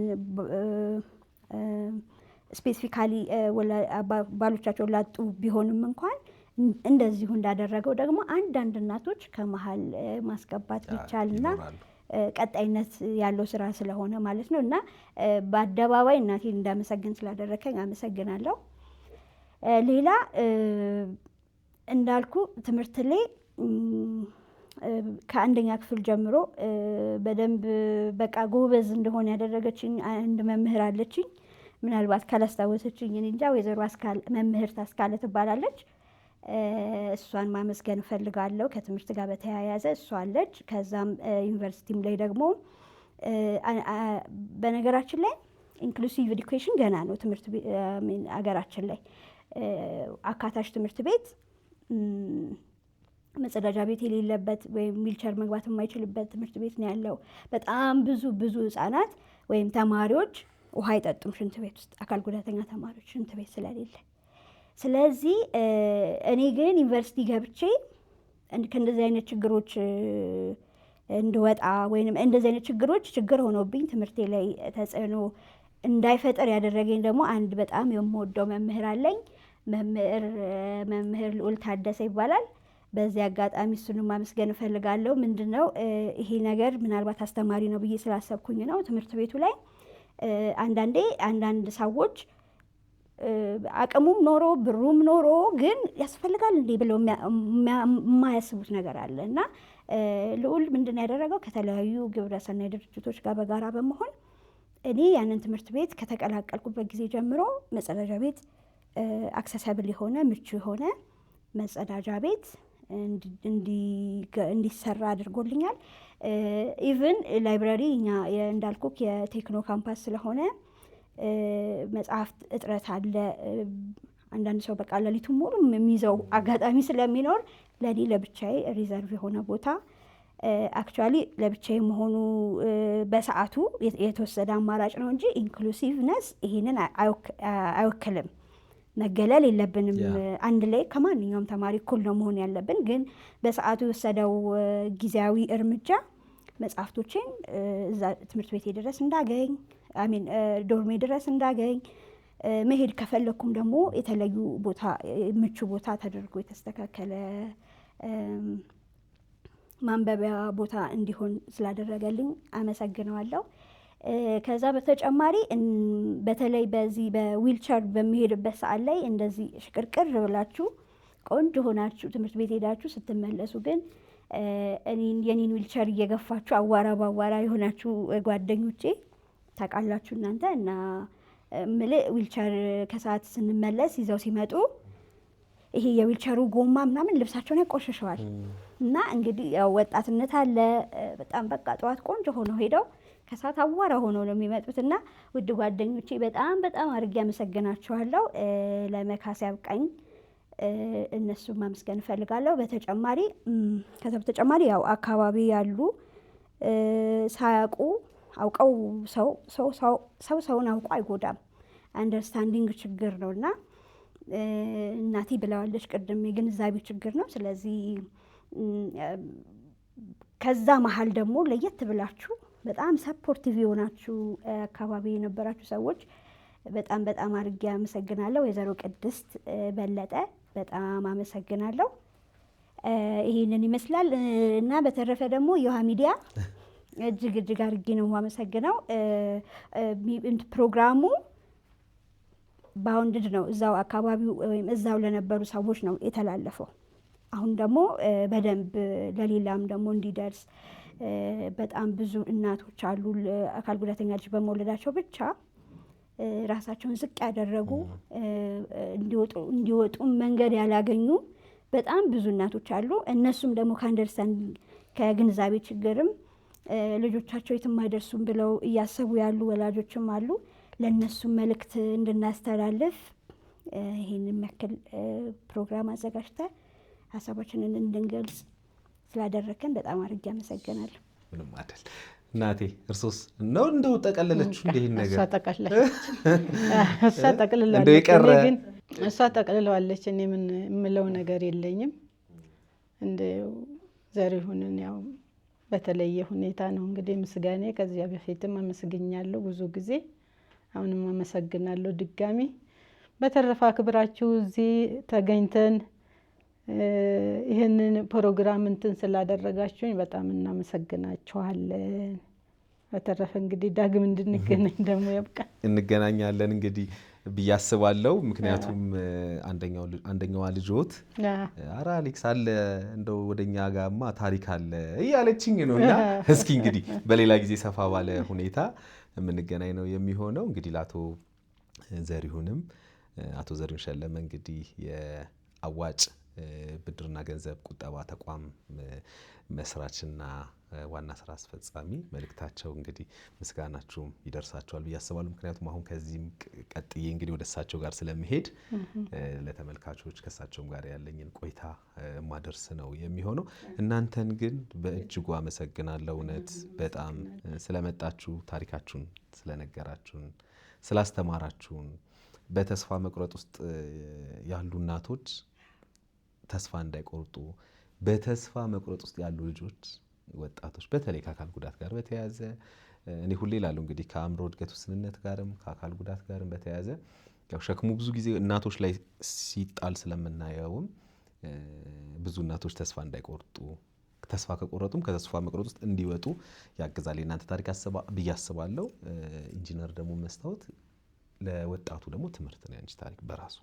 ስፔሲፊካሊ ባሎቻቸውን ላጡ ቢሆንም እንኳን እንደዚሁ እንዳደረገው ደግሞ አንዳንድ እናቶች ከመሀል ማስገባት ቢቻልና ቀጣይነት ያለው ስራ ስለሆነ ማለት ነው እና በአደባባይ እናቴን እንዳመሰግን ስላደረከኝ አመሰግናለሁ። ሌላ እንዳልኩ ትምህርት ላይ ከአንደኛ ክፍል ጀምሮ በደንብ በቃ ጎበዝ እንደሆነ ያደረገችኝ አንድ መምህር አለችኝ። ምናልባት ካላስታወሰችኝ እኔ እንጃ፣ ወይዘሮ መምህርት አስካለ ትባላለች። እሷን ማመስገን እፈልጋለሁ። ከትምህርት ጋር በተያያዘ እሷ አለች። ከዛም ዩኒቨርሲቲም ላይ ደግሞ በነገራችን ላይ ኢንክሉሲቭ ኤዱኬሽን ገና ነው ትምህርት አገራችን ላይ አካታች ትምህርት ቤት መጸዳጃ ቤት የሌለበት ወይም ዊልቸር መግባት የማይችልበት ትምህርት ቤት ነው ያለው። በጣም ብዙ ህጻናት ወይም ተማሪዎች ውሃ አይጠጡም ሽንት ቤት ውስጥ፣ አካል ጉዳተኛ ተማሪዎች ሽንት ቤት ስለሌለ። ስለዚህ እኔ ግን ዩኒቨርሲቲ ገብቼ ከእንደዚህ አይነት ችግሮች እንድወጣ ወይም እንደዚህ አይነት ችግር ሆኖብኝ ትምህርቴ ላይ ተጽዕኖ እንዳይፈጠር ያደረገኝ ደግሞ አንድ በጣም የምወደው መምህር አለኝ። መምህር ልዑል ታደሰ ይባላል። በዚህ አጋጣሚ እሱንም ማመስገን እፈልጋለሁ። ምንድነው ይሄ ነገር ምናልባት አስተማሪ ነው ብዬ ስላሰብኩኝ ነው። ትምህርት ቤቱ ላይ አንዳንድ ሰዎች አቅሙም ኖሮ ብሩም ኖሮ ግን ያስፈልጋል እንዴ ብለው የማያስቡት ነገር አለ እና ልዑል ምንድን ያደረገው ከተለያዩ ግብረሰናይ ድርጅቶች ጋር በጋራ በመሆን እኔ ያንን ትምህርት ቤት ከተቀላቀልኩበት ጊዜ ጀምሮ መጸዳጃ ቤት አክሰሰብል የሆነ ምቹ የሆነ መጸዳጃ ቤት እንዲሰራ አድርጎልኛል። ኢቭን ላይብራሪ እኛ እንዳልኩክ የቴክኖ ካምፓስ ስለሆነ መጽሐፍት እጥረት አለ። አንዳንድ ሰው በቃ ሌሊቱን ሙሉ የሚይዘው አጋጣሚ ስለሚኖር ለኔ ለብቻዬ ሪዘርቭ የሆነ ቦታ አክቹዋሊ ለብቻዬ መሆኑ በሰዓቱ የተወሰደ አማራጭ ነው እንጂ ኢንክሉሲቭነስ ይሄንን አይወክልም። መገለል የለብንም። አንድ ላይ ከማንኛውም ተማሪ እኩል ነው መሆን ያለብን። ግን በሰዓቱ የወሰደው ጊዜያዊ እርምጃ መጽሐፍቶቼን እዛ ትምህርት ቤቴ ድረስ እንዳገኝ ዶርሜ ድረስ እንዳገኝ፣ መሄድ ከፈለኩም ደግሞ የተለዩ ቦታ ምቹ ቦታ ተደርጎ የተስተካከለ ማንበቢያ ቦታ እንዲሆን ስላደረገልኝ አመሰግነዋለሁ። ከዛ በተጨማሪ በተለይ በዚህ በዊልቸር በሚሄድበት ሰዓት ላይ እንደዚህ ሽቅርቅር ብላችሁ ቆንጆ ሆናችሁ ትምህርት ቤት ሄዳችሁ ስትመለሱ ግን የኔን ዊልቸር እየገፋችሁ አዋራ በአዋራ የሆናችሁ ጓደኞቼ ታውቃላችሁ እናንተ። እና ዊልቸር ከሰዓት ስንመለስ ይዘው ሲመጡ ይሄ የዊልቸሩ ጎማ ምናምን ልብሳቸውን ያቆሸሸዋል። እና እንግዲህ ያው ወጣትነት አለ። በጣም በቃ ጠዋት ቆንጆ ሆነው ሄደው ከሰዓት አዋራ ሆነው ነው የሚመጡት። እና ውድ ጓደኞቼ በጣም በጣም አድርጌ አመሰግናችኋለሁ። ለመካስ ያብቃኝ፣ እነሱን ማመስገን እፈልጋለሁ። ከዛ በተጨማሪ ያው አካባቢ ያሉ ሳያውቁ አውቀው ሰውን አውቆ አይጎዳም፣ አንደርስታንዲንግ ችግር ነው እና እናቴ ብለዋለች ቅድም የግንዛቤ ችግር ነው። ስለዚህ ከዛ መሀል ደግሞ ለየት ብላችሁ በጣም ሰፖርቲቭ የሆናችሁ አካባቢ የነበራችሁ ሰዎች በጣም በጣም አድርጌ አመሰግናለሁ። ወይዘሮ ቅድስት በለጠ በጣም አመሰግናለሁ። ይሄንን ይመስላል እና በተረፈ ደግሞ የውሃ ሚዲያ እጅግ እጅግ አድርጌ ነው አመሰግነው። ፕሮግራሙ ባውንድድ ነው፣ እዛው አካባቢው ወይም እዛው ለነበሩ ሰዎች ነው የተላለፈው። አሁን ደግሞ በደንብ ለሌላም ደግሞ እንዲደርስ በጣም ብዙ እናቶች አሉ አካል ጉዳተኛ ልጅ በመውለዳቸው ብቻ ራሳቸውን ዝቅ ያደረጉ እንዲወጡ መንገድ ያላገኙ በጣም ብዙ እናቶች አሉ። እነሱም ደግሞ ከአንደርስታንዲንግ ከግንዛቤ ችግርም ልጆቻቸው የትም አይደርሱም ብለው እያሰቡ ያሉ ወላጆችም አሉ። ለእነሱም መልእክት እንድናስተላልፍ ይህንን የሚያክል ፕሮግራም አዘጋጅተ ሀሳባችንን እንድንገልጽ ስላደረከን በጣም አድርጌ አመሰግናለሁ። ምንም አይደል። እናቴ እርሶስ ነው እንደው ጠቀለለችው ይሄን ነገር? እሷ ጠቅልላለች፣ እሷ ጠቅልለዋለች። እኔ ምን የምለው ነገር የለኝም። እንደው ዘሪሁንን ያው በተለየ ሁኔታ ነው እንግዲህ ምስጋኔ። ከዚያ በፊትም አመስግኛለሁ ብዙ ጊዜ፣ አሁንም አመሰግናለሁ ድጋሚ። በተረፈ አክብራችሁ እዚህ ተገኝተን ይህንን ፕሮግራም እንትን ስላደረጋችሁኝ በጣም እናመሰግናችኋለን። በተረፈ እንግዲህ ዳግም እንድንገናኝ ደግሞ ያብቃል። እንገናኛለን እንግዲህ ብዬ አስባለሁ። ምክንያቱም አንደኛዋ ልጆት ኧረ አሌክስ አለ እንደው ወደኛ ጋማ ታሪክ አለ እያለችኝ ነው። እና እስኪ እንግዲህ በሌላ ጊዜ ሰፋ ባለ ሁኔታ የምንገናኝ ነው የሚሆነው። እንግዲህ ለአቶ ዘሪሁንም አቶ ዘሪሁን ሸለመ እንግዲህ የአዋጭ ብድርና ገንዘብ ቁጠባ ተቋም መስራችና ዋና ስራ አስፈጻሚ መልእክታቸው እንግዲህ ምስጋናችሁም ይደርሳቸዋል ብዬ አስባለሁ። ምክንያቱም አሁን ከዚህም ቀጥዬ እንግዲህ ወደ እሳቸው ጋር ስለመሄድ ለተመልካቾች ከእሳቸውም ጋር ያለኝን ቆይታ ማደርስ ነው የሚሆነው። እናንተን ግን በእጅጉ አመሰግናለሁ። እውነት በጣም ስለመጣችሁ፣ ታሪካችሁን ስለነገራችሁን፣ ስላስተማራችሁን፣ በተስፋ መቁረጥ ውስጥ ያሉ እናቶች ተስፋ እንዳይቆርጡ፣ በተስፋ መቁረጥ ውስጥ ያሉ ልጆች፣ ወጣቶች በተለይ ከአካል ጉዳት ጋር በተያያዘ እኔ ሁሌ እላለሁ እንግዲህ ከአእምሮ እድገት ውስንነት ጋርም ከአካል ጉዳት ጋርም በተያያዘ ያው ሸክሙ ብዙ ጊዜ እናቶች ላይ ሲጣል ስለምናየውም ብዙ እናቶች ተስፋ እንዳይቆርጡ፣ ተስፋ ከቆረጡም ከተስፋ መቁረጥ ውስጥ እንዲወጡ ያግዛል የእናንተ ታሪክ ብዬ አስባለሁ። ኢንጂነር ደግሞ መስታወት ለወጣቱ ደግሞ ትምህርት ነው ያንቺ ታሪክ በራሱ።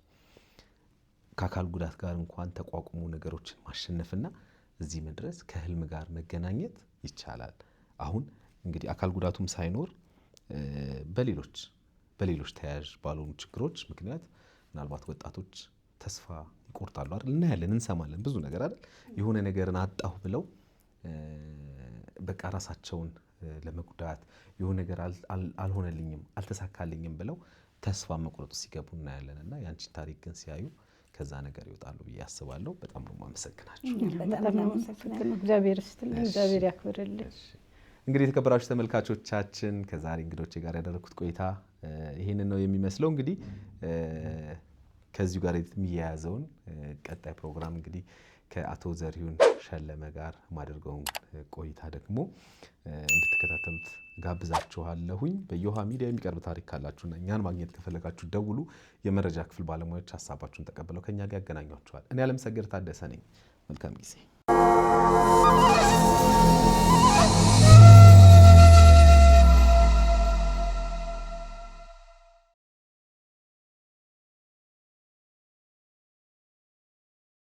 ከአካል ጉዳት ጋር እንኳን ተቋቁሞ ነገሮችን ማሸነፍና እዚህ መድረስ ከህልም ጋር መገናኘት ይቻላል። አሁን እንግዲህ አካል ጉዳቱም ሳይኖር በሌሎች ተያያዥ ባልሆኑ ችግሮች ምክንያት ምናልባት ወጣቶች ተስፋ ይቆርጣሉ አይደል? እናያለን፣ እንሰማለን ብዙ ነገር አይደል? የሆነ ነገርን አጣሁ ብለው በቃ ራሳቸውን ለመጉዳት የሆነ ነገር አልሆነልኝም፣ አልተሳካልኝም ብለው ተስፋ መቁረጡ ሲገቡ እናያለን። እና ያንቺን ታሪክ ግን ሲያዩ ከዛ ነገር ይወጣሉ ብዬ አስባለሁ። በጣም ነው የማመሰግናችሁ። እግዚአብሔር ይስጥልኝ፣ እግዚአብሔር ያክብርልኝ። እንግዲህ የተከበራችሁ ተመልካቾቻችን ከዛሬ እንግዶቼ ጋር ያደረኩት ቆይታ ይሄንን ነው የሚመስለው። እንግዲህ ከዚሁ ጋር የሚያያዘውን ቀጣይ ፕሮግራም እንግዲህ ከአቶ ዘሪሁን ሸለመ ጋር ማድረገውን ቆይታ ደግሞ እንድትከታተሉት ጋብዛችኋለሁኝ። በዮሃ ሚዲያ የሚቀርብ ታሪክ ካላችሁና እኛን ማግኘት ከፈለጋችሁ ደውሉ። የመረጃ ክፍል ባለሙያዎች ሀሳባችሁን ተቀብለው ከኛ ጋር ያገናኟችኋል። እኔ አለምሰገድ ታደሰ ነኝ። መልካም ጊዜ